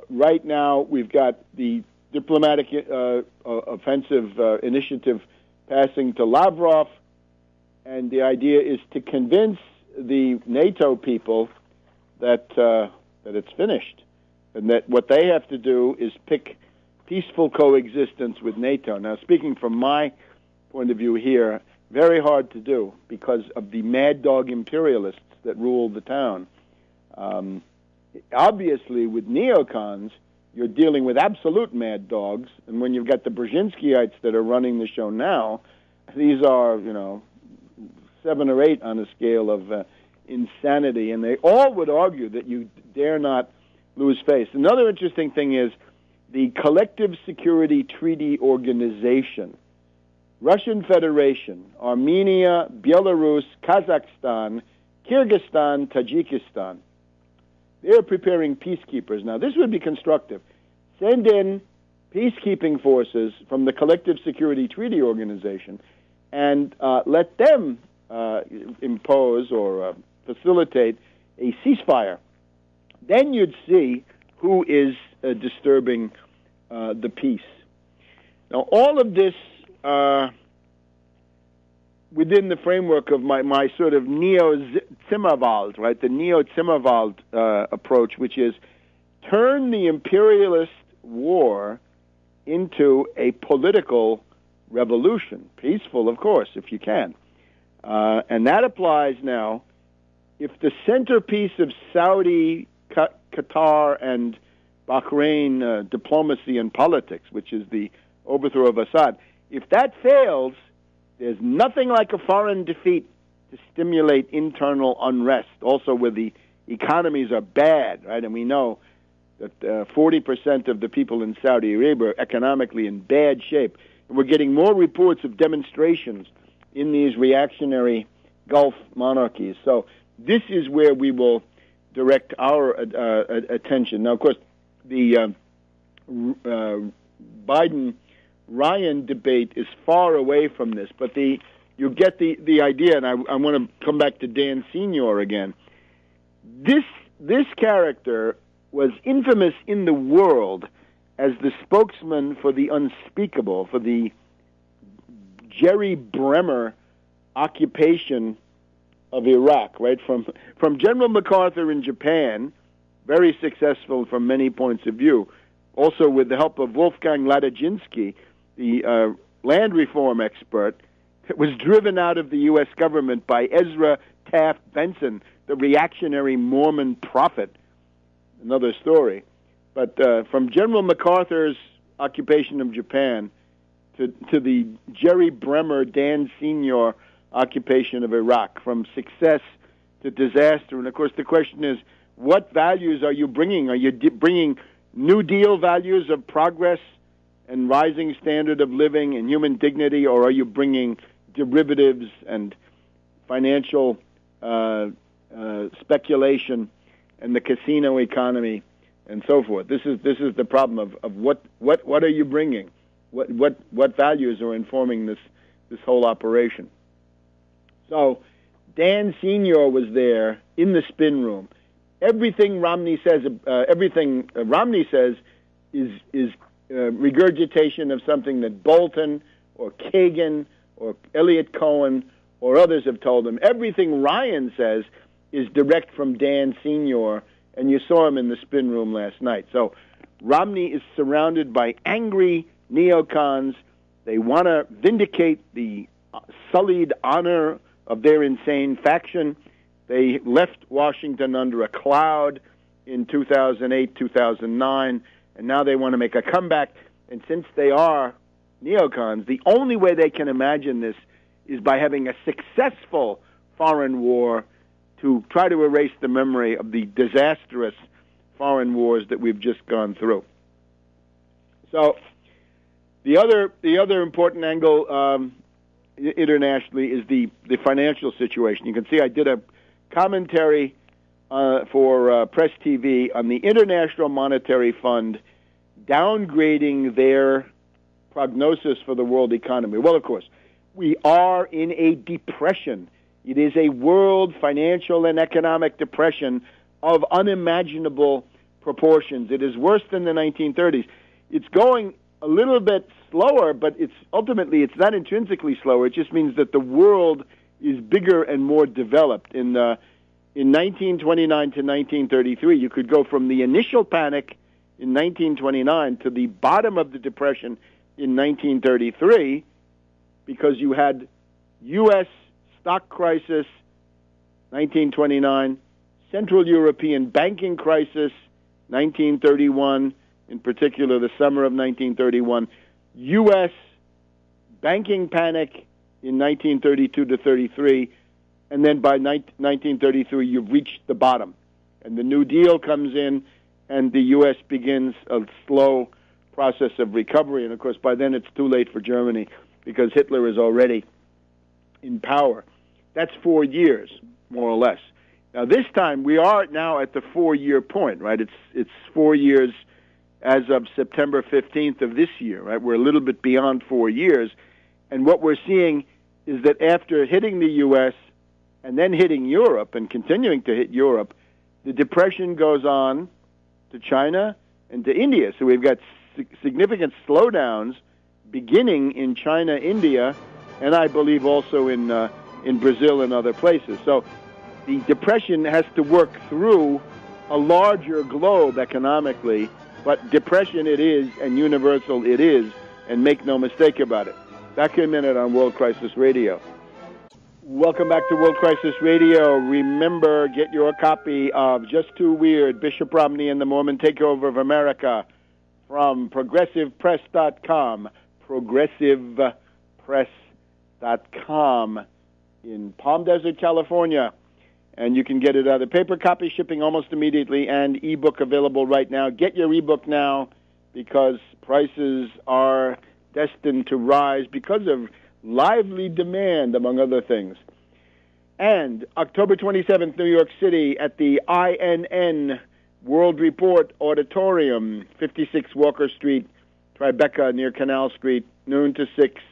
right now we've got the diplomatic offensive initiative passing to Lavrov, and the idea is to convince the NATO people that it's finished, and that what they have to do is pick peaceful coexistence with NATO. Now, speaking from my point of view here, very hard to do because of the mad dog imperialists that rule the town. Obviously, with neocons, you're dealing with absolute mad dogs, and when you've got the Brzezinskyites that are running the show now, these are, 7 or 8 on a scale of insanity, and they all would argue that you dare not lose face. Another interesting thing is the Collective Security Treaty Organization. Russian Federation, Armenia, Belarus, Kazakhstan, Kyrgyzstan, Tajikistan. They're preparing peacekeepers. Now, this would be constructive. Send in peacekeeping forces from the Collective Security Treaty Organization and let them impose or facilitate a ceasefire. Then you'd see who is disturbing the peace. Now, all of this within the framework of my sort of neo-Zimmerwald, right, the neo-Zimmerwald approach, which is turn the imperialist war into a political revolution, peaceful, of course, if you can. And that applies now. If the centerpiece of Saudi, Qatar, and Bahrain diplomacy and politics, which is the overthrow of Assad, if that fails, there's nothing like a foreign defeat to stimulate internal unrest, also where the economies are bad, right? And we know that 40% of the people in Saudi Arabia are economically in bad shape. And we're getting more reports of demonstrations in these reactionary Gulf monarchies. So this is where we will direct our attention. Now, of course, the Biden-Ryan debate is far away from this, but you get the idea, and I want to come back to Dan Senior again. This character was infamous in the world as the spokesman for the unspeakable, for the Jerry Bremer occupation of Iraq, right? From General MacArthur in Japan, very successful from many points of view, also with the help of Wolfgang Ladajinski, the land reform expert, was driven out of the U.S. government by Ezra Taft Benson, the reactionary Mormon prophet. Another story. But from General MacArthur's occupation of Japan to the Jerry Bremer, Dan Senior occupation of Iraq, from success to disaster. And, of course, the question is, what values are you bringing? Are you bringing New Deal values of progress and rising standard of living and human dignity, or are you bringing derivatives and financial speculation and the casino economy and so forth? This is the problem of what are you bringing? What values are informing this whole operation? So Dan Senior was there in the spin room. Everything Romney says is regurgitation of something that Bolton or Kagan or Elliot Cohen or others have told him. Everything Ryan says is direct from Dan Senior, and you saw him in the spin room last night. So Romney is surrounded by angry neocons. They want to vindicate the sullied honor of their insane faction. They left Washington under a cloud in 2008, 2009, and now they want to make a comeback. And since they are neocons, the only way they can imagine this is by having a successful foreign war to try to erase the memory of the disastrous foreign wars that we've just gone through. So the other important angle internationally is the financial situation. You can see I did a commentary for Press TV on the International Monetary Fund downgrading their prognosis for the world economy. Well, of course, we are in a depression. It is a world financial and economic depression of unimaginable proportions. It is worse than the 1930s. It's going a little bit slower, but it's not intrinsically slower. It just means that the world is bigger and more developed. In 1929 to 1933, you could go from the initial panic in 1929 to the bottom of the depression in 1933, because you had U.S. stock crisis, 1929, Central European banking crisis, 1931, in particular the summer of 1931, U.S. banking panic in 1932 to 33, and then by 1933 you've reached the bottom. And the New Deal comes in, and the U.S. begins a slow process of recovery. And, of course, by then it's too late for Germany because Hitler is already in power. That's 4 years, more or less. Now, this time we are now at the 4-year point, right? It's 4 years as of September 15th of this year, right? We're a little bit beyond 4 years. And what we're seeing is that after hitting the U.S. and then hitting Europe and continuing to hit Europe, the depression goes on to China and to India. So we've got significant slowdowns beginning in China, India, and I believe also in Brazil and other places. So the depression has to work through a larger globe economically, but depression it is, and universal it is, and make no mistake about it. Back in a minute on World Crisis Radio. Welcome back to World Crisis Radio. Remember, get your copy of Just Too Weird, Bishop Romney and the Mormon Takeover of America from ProgressivePress.com, ProgressivePress.com in Palm Desert, California. And you can get it either paper copy shipping almost immediately and ebook available right now. Get your ebook now because prices are destined to rise because of lively demand, among other things. And October 27th, New York City, at the INN World Report Auditorium, 56 Walker Street, Tribeca, near Canal Street, noon to 6,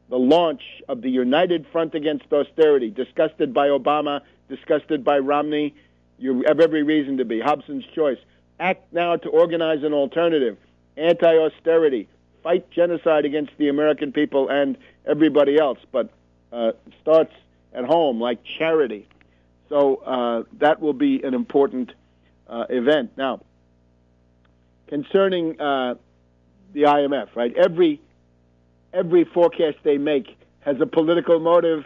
the launch of the United Front Against Austerity, disgusted by Obama, disgusted by Romney. You have every reason to be. Hobson's choice. Act now to organize an alternative. Anti-austerity. Fight genocide against the American people and everybody else, but starts at home, like charity. So that will be an important event. Now, concerning the IMF, right? Every forecast they make has a political motive.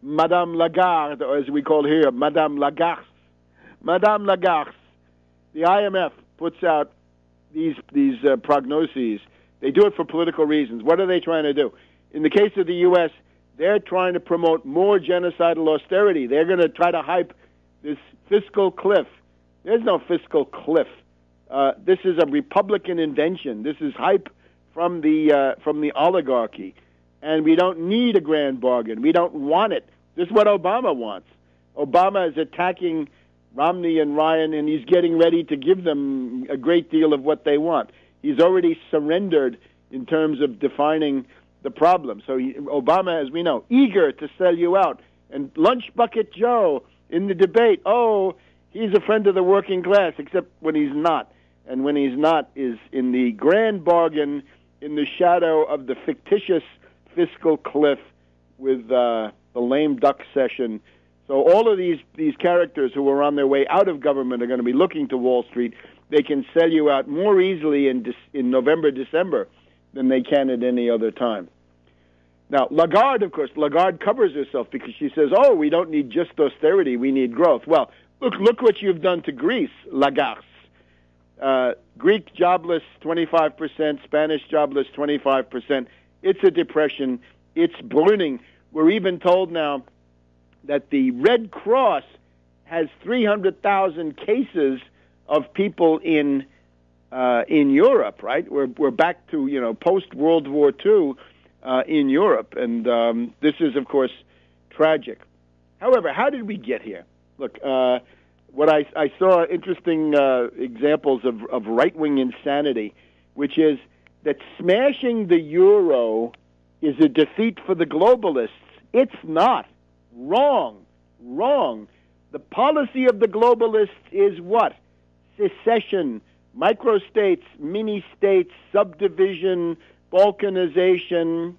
Madame Lagarde, or as we call here, Madame Lagarde. Madame Lagarde. The IMF puts out these prognoses. They do it for political reasons. What are they trying to do? In the case of the U.S., they're trying to promote more genocidal austerity. They're going to try to hype this fiscal cliff. There's no fiscal cliff. This is a Republican invention. This is hype from the oligarchy, and we don't need a grand bargain. We don't want it. This is what Obama wants. Obama is attacking Romney and Ryan, and he's getting ready to give them a great deal of what they want. He's already surrendered in terms of defining the problem. So Obama, as we know, eager to sell you out. And Lunch Bucket Joe in the debate, oh, he's a friend of the working class, except when he's not. And when he's not is in the grand bargain, in the shadow of the fictitious fiscal cliff with the lame duck session. So all of these characters who are on their way out of government are going to be looking to Wall Street. They can sell you out more easily in November, December than they can at any other time. Now, Lagarde, of course, Lagarde covers herself because she says, oh, we don't need just austerity, we need growth. Well, look what you've done to Greece, Lagarde. Greek jobless, 25%, Spanish jobless, 25%. It's a depression. It's burning. We're even told now that the Red Cross has 300,000 cases of people in Europe, right? We're back to, post-World War II in Europe, and this is, of course, tragic. However, how did we get here? Look, what I saw interesting examples of right-wing insanity, which is that smashing the euro is a defeat for the globalists. It's not. Wrong. The policy of the globalists is what? Secession, microstates, mini-states, subdivision, balkanization.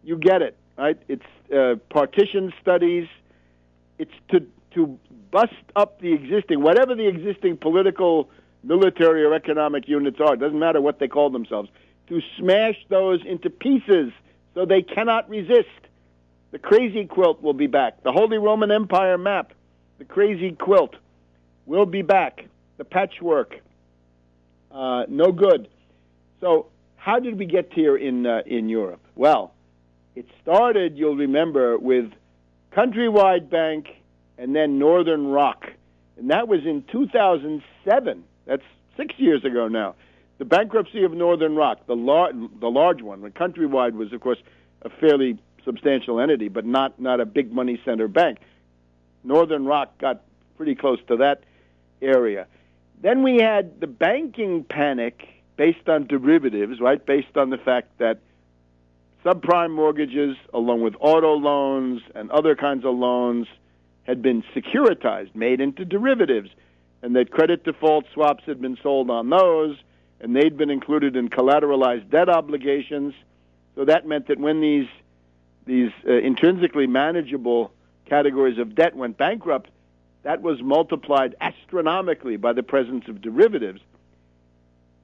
You get it, right? It's partition studies. It's to bust up the existing, whatever the existing political, military, or economic units are. It doesn't matter what they call themselves. To smash those into pieces so they cannot resist. The crazy quilt will be back. The Holy Roman Empire map, the crazy quilt, will be back. The patchwork, no good. So how did we get here in Europe? Well, it started, you'll remember, with Countrywide Bank and then Northern Rock. And that was in 2007. That's 6 years ago now. The bankruptcy of Northern Rock, the large one, when Countrywide was, of course, a fairly substantial entity, but not a big money center bank. Northern Rock got pretty close to that area. Then we had the banking panic based on derivatives, right, based on the fact that subprime mortgages, along with auto loans and other kinds of loans, had been securitized, made into derivatives, and that credit default swaps had been sold on those, and they'd been included in collateralized debt obligations. So that meant that when these intrinsically manageable categories of debt went bankrupt, that was multiplied astronomically by the presence of derivatives.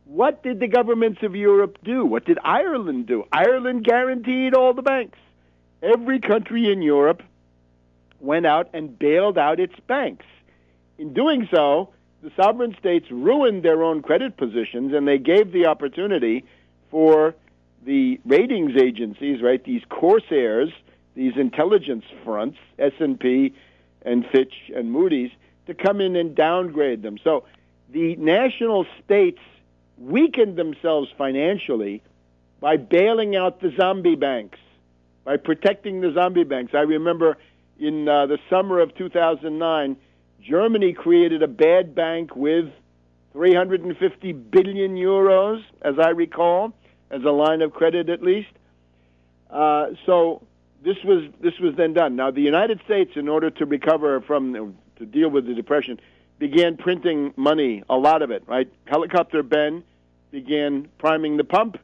What did the governments of Europe do? What did Ireland do? Ireland guaranteed all the banks. Every country in Europe went out and bailed out its banks. In doing so, the sovereign states ruined their own credit positions, and they gave the opportunity for the ratings agencies, right, these corsairs, these intelligence fronts, S&P and Fitch and Moody's, to come in and downgrade them. So the national states weakened themselves financially by bailing out the zombie banks. by protecting the zombie banks. I remember in the summer of 2009, Germany created a bad bank with 350 billion euros, as I recall, as a line of credit at least. So this was then done. Now, the United States, in order to recover to deal with the Depression, began printing money, a lot of it, right? Helicopter Ben began priming the pump.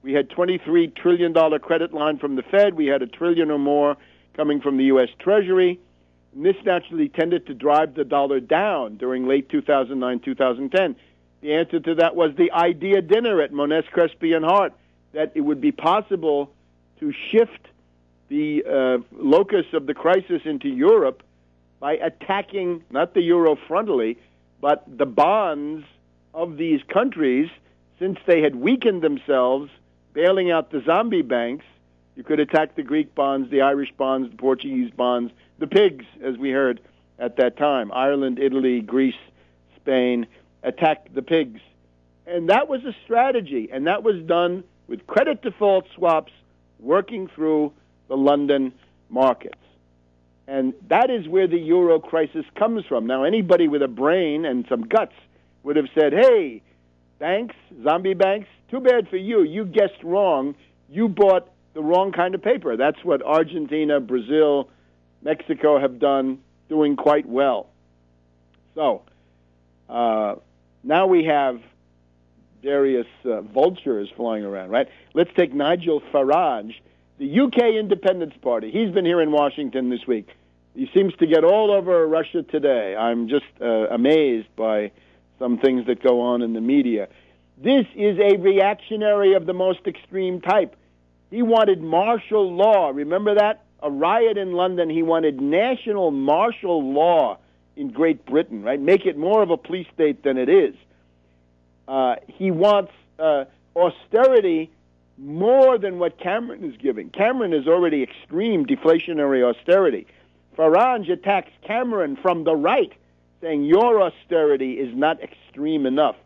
We had $23 trillion credit line from the Fed. We had $1 trillion or more coming from the U.S. Treasury. And this naturally tended to drive the dollar down during late 2009, 2010. The answer to that was the idea dinner at Monness, Crespi, and Hart, that it would be possible to shift the locus of the crisis into Europe by attacking not the euro frontally, but the bonds of these countries, since they had weakened themselves, bailing out the zombie banks. You could attack the Greek bonds, the Irish bonds, the Portuguese bonds, the pigs, as we heard at that time. Ireland, Italy, Greece, Spain attacked the pigs. And that was a strategy, and that was done with credit default swaps working through the London markets. And that is where the euro crisis comes from. Now, anybody with a brain and some guts would have said, hey, banks, zombie banks, too bad for you. You guessed wrong. You bought the wrong kind of paper. That's what Argentina, Brazil, Mexico have done, doing quite well. So now we have various vultures flying around, right? Let's take Nigel Farage, the UK Independence Party. He's been here in Washington this week. He seems to get all over Russia Today. I'm just amazed by some things that go on in the media. This is a reactionary of the most extreme type. He wanted martial law. Remember that? A riot in London. He wanted national martial law in Great Britain, right? Make it more of a police state than it is. He wants austerity more than what Cameron is giving. Cameron is already extreme deflationary austerity. Farage attacks Cameron from the right, saying your austerity is not extreme enough.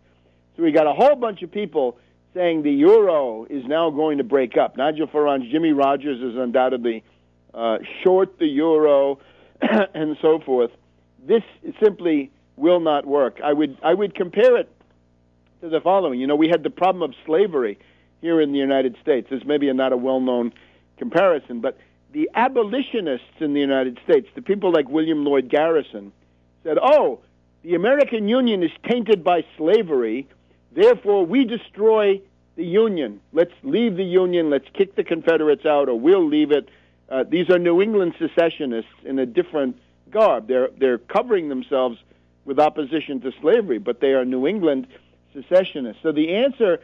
So we got a whole bunch of people saying the euro is now going to break up. Nigel Farage, Jimmy Rogers is undoubtedly short the euro, and so forth. This simply will not work. I would compare it to the following. You know, we had the problem of slavery here in the United States. This may be not a well-known comparison, but the abolitionists in the United States, the people like William Lloyd Garrison, said, oh, the American Union is tainted by slavery, therefore we destroy the Union. Let's leave the Union, let's kick the Confederates out, or we'll leave it. These are New England secessionists in a different garb. They're covering themselves with opposition to slavery, but they are New England secessionists. So the answer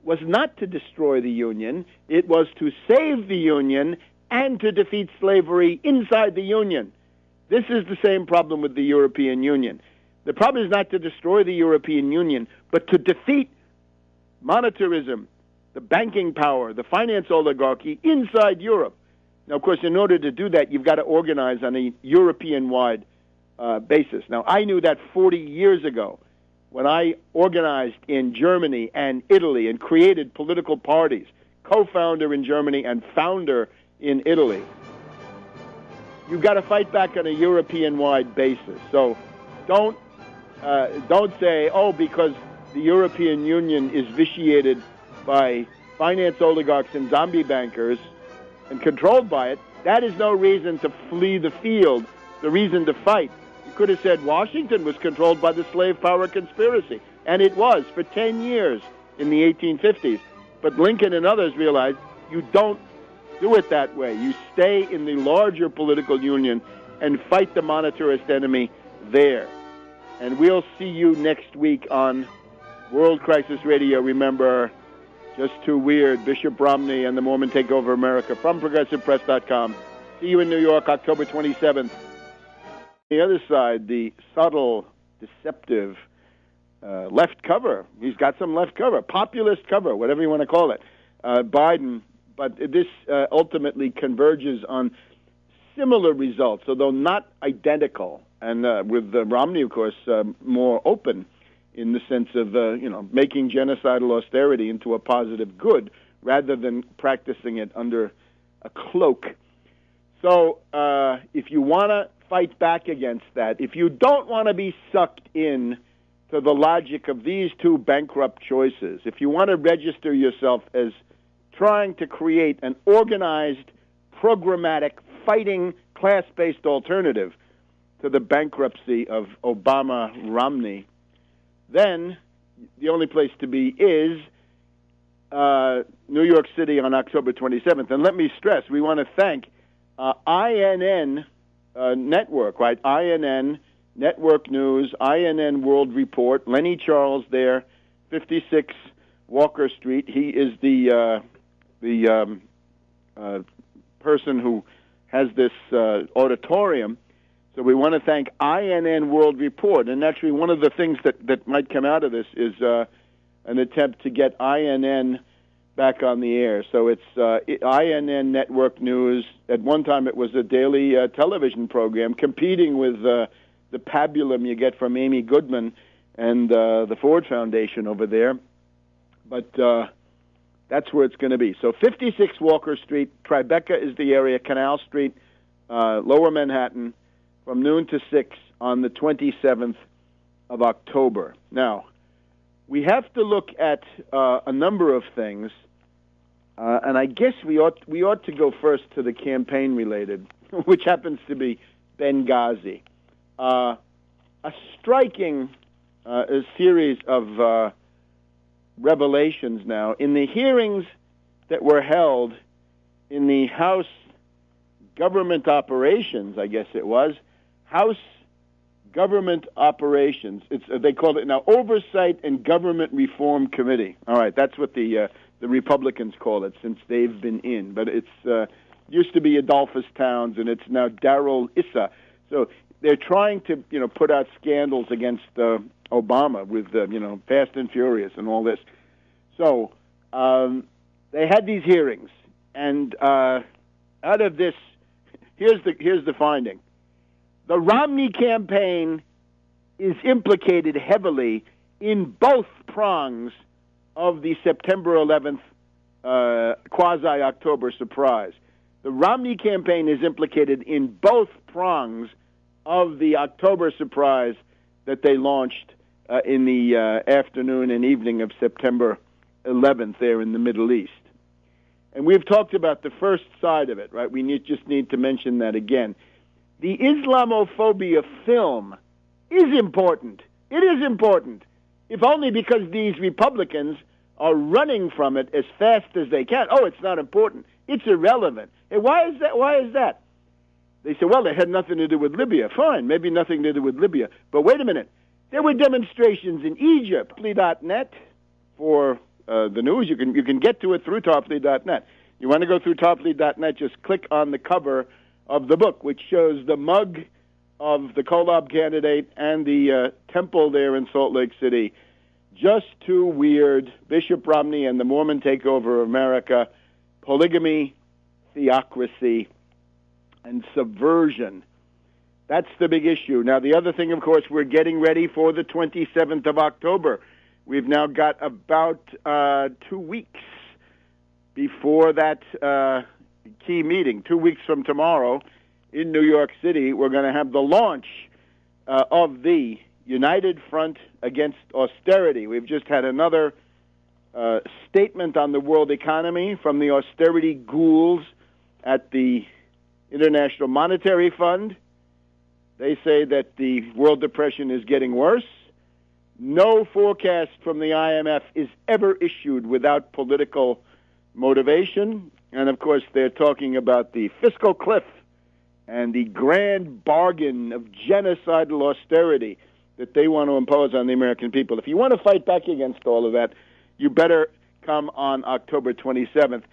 was not to destroy the Union. It was to save the Union and to defeat slavery inside the Union. This is the same problem with the European Union. The problem is not to destroy the European Union, but to defeat monetarism, the banking power, the finance oligarchy inside Europe. Now, of course, in order to do that, you've got to organize on a European-wide basis. Now, I knew that 40 years ago when I organized in Germany and Italy and created political parties, co-founder in Germany and founder in Italy. You've got to fight back on a European-wide basis. So don't say, oh, because the European Union is vitiated by finance oligarchs and zombie bankers and controlled by it, that is no reason to flee the field, the reason to fight. You could have said Washington was controlled by the slave power conspiracy, and it was for 10 years in the 1850s. But Lincoln and others realized you don't do it that way. You stay in the larger political union and fight the monetarist enemy there. And we'll see you next week on World Crisis Radio. Remember, just too weird, Bishop Romney and the Mormon Takeover America from ProgressivePress.com. See you in New York, October 27th. The other side, the subtle, deceptive left cover. He's got some left cover, populist cover, whatever you want to call it, Biden. But this ultimately converges on similar results, although not identical. And with Romney, of course, more open in the sense of, making genocidal austerity into a positive good rather than practicing it under a cloak. So if you want to fight back against that, if you don't want to be sucked in to the logic of these two bankrupt choices, if you want to register yourself as trying to create an organized, programmatic, fighting, class-based alternative to the bankruptcy of Obama-Romney, then the only place to be is New York City on October 27th. And let me stress, we want to thank INN Network, right? INN Network News, INN World Report, Lenny Charles there, 56 Walker Street. He is the person who has this auditorium. So we want to thank INN World Report. And actually one of the things that might come out of this is an attempt to get INN back on the air. So it's INN Network News. At one time it was a daily television program competing with the pabulum you get from Amy Goodman and the Ford Foundation over there. But that's where it's going to be. So 56 Walker Street, Tribeca is the area, Canal Street, Lower Manhattan, from noon to 6 on the 27th of October. Now, we have to look at a number of things, and I guess we ought to go first to the campaign-related, which happens to be Benghazi. A striking series of revelations now. In the hearings that were held in the House Government Operations, I guess it was, House Government Operations. They called it now Oversight and Government Reform Committee. All right, that's what the Republicans call it since they've been in. But it's used to be Adolphus Towns, and it's now Darrell Issa. So they're trying to put out scandals against Obama with Fast and Furious and all this. So they had these hearings, and out of this, here's the finding. The Romney campaign is implicated heavily in both prongs of the September 11th quasi-October surprise. The Romney campaign is implicated in both prongs of the October surprise that they launched in the afternoon and evening of September 11th there in the Middle East. And we've talked about the first side of it, right? We just need to mention that again. The Islamophobia film is important. It is important, if only because these Republicans are running from it as fast as they can. Oh, it's not important. It's irrelevant. Hey, why is that? Why is that? They say, well, it had nothing to do with Libya. Fine, maybe nothing to do with Libya. But wait a minute. There were demonstrations in Egypt. Tarpley.net for the news. You can get to it through Tarpley.net. You want to go through Tarpley.net, just click on the cover of the book, which shows the mug of the Kolob candidate and the temple there in Salt Lake City. Just too weird. Bishop Romney and the Mormon takeover of America, polygamy, theocracy, and subversion. That's the big issue. Now, the other thing, of course, we're getting ready for the 27th of October. We've now got about 2 weeks before that key meeting. 2 weeks from tomorrow in New York City, we're going to have the launch of the United Front Against Austerity. We've just had another statement on the world economy from the austerity ghouls at the International Monetary Fund. They say that the world depression is getting worse. No forecast from the IMF is ever issued without political motivation. And, of course, they're talking about the fiscal cliff and the grand bargain of genocidal austerity that they want to impose on the American people. If you want to fight back against all of that, you better come on October 27th.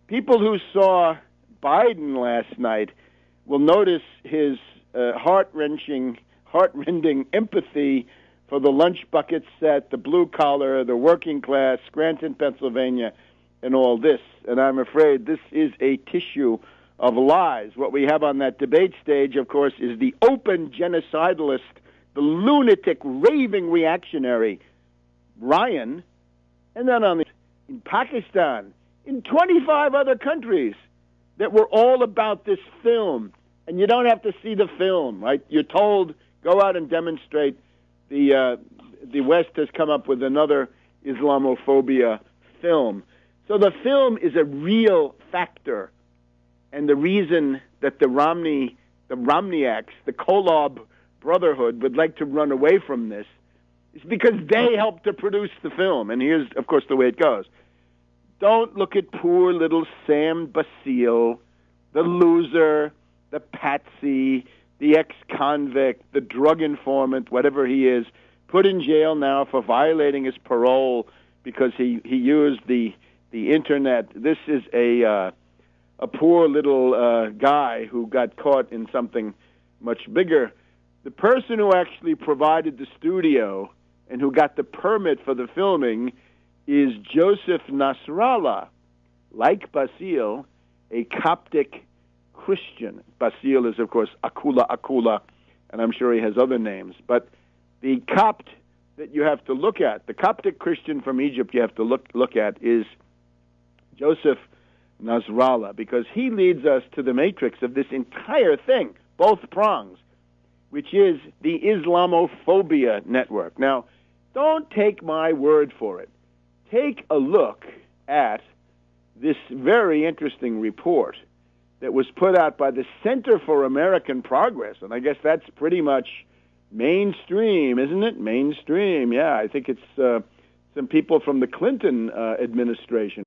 People who saw Biden last night will notice his heart-rending empathy for the lunch bucket set, the blue collar, the working class, Scranton, Pennsylvania, and all this. And I'm afraid this is a tissue of lies. What we have on that debate stage, of course, is the open genocidalist, the lunatic, raving reactionary Ryan, and then in Pakistan, in 25 other countries, that were all about this film. And you don't have to see the film, right? You're told, go out and demonstrate. The West has come up with another Islamophobia film. So the film is a real factor. And the reason that the Romneys, the Kolob Brotherhood would like to run away from this is because they helped to produce the film. And here's, of course, the way it goes. Don't look at poor little Sam Basile, the loser, the patsy, the ex-convict, the drug informant, whatever he is, put in jail now for violating his parole because he used the Internet. This is a poor little guy who got caught in something much bigger. The person who actually provided the studio and who got the permit for the filming is Joseph Nasrallah, like Basile, a Coptic Christian. Basile is, of course, Akula, and I'm sure he has other names. But the Copt that you have to look at, the Coptic Christian from Egypt you have to look at is Joseph Nasrallah, because he leads us to the matrix of this entire thing, both prongs, which is the Islamophobia network. Now, don't take my word for it. Take a look at this very interesting report that was put out by the Center for American Progress, and I guess that's pretty much mainstream, isn't it? Mainstream, yeah. I think it's some people from the Clinton administration.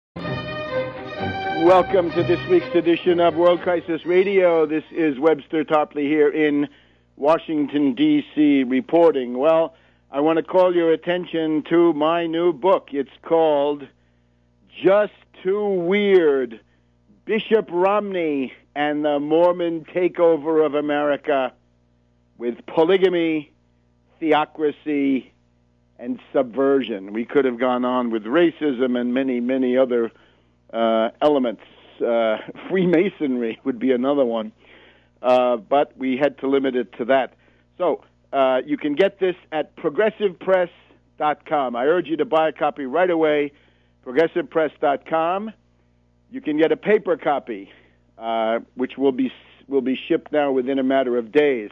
Welcome to this week's edition of World Crisis Radio. This is Webster Tarpley here in Washington, D.C., reporting. Well, I want to call your attention to my new book. It's called Just Too Weird, Bishop Romney and the Mormon Takeover of America with Polygamy, Theocracy, and Subversion. We could have gone on with racism and many, many other elements. Freemasonry would be another one, but we had to limit it to that. So you can get this at progressivepress.com. I urge you to buy a copy right away, progressivepress.com. You can get a paper copy, which will be shipped now within a matter of days.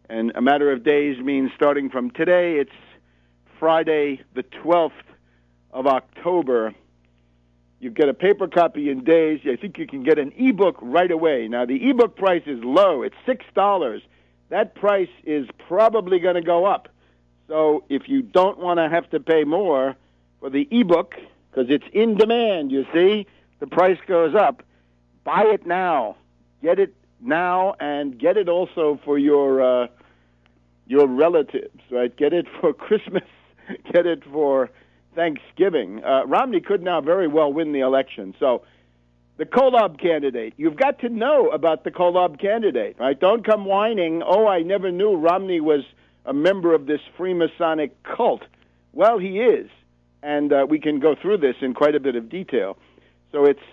And a matter of days means starting from today. It's Friday, the 12th of October. You get a paper copy in days. I think you can get an ebook right away. Now, the ebook price is low. It's $6. That price is probably going to go up. So if you don't want to have to pay more for the ebook, because it's in demand, you see, the price goes up. Buy it now. Get it now, and get it also for your relatives, right? Get it for Christmas. Get it for Thanksgiving. Romney could now very well win the election. So the Kolob candidate, you've got to know about the Kolob candidate, right? Don't come whining, oh, I never knew Romney was a member of this Freemasonic cult. Well, he is, and we can go through this in quite a bit of detail. So it's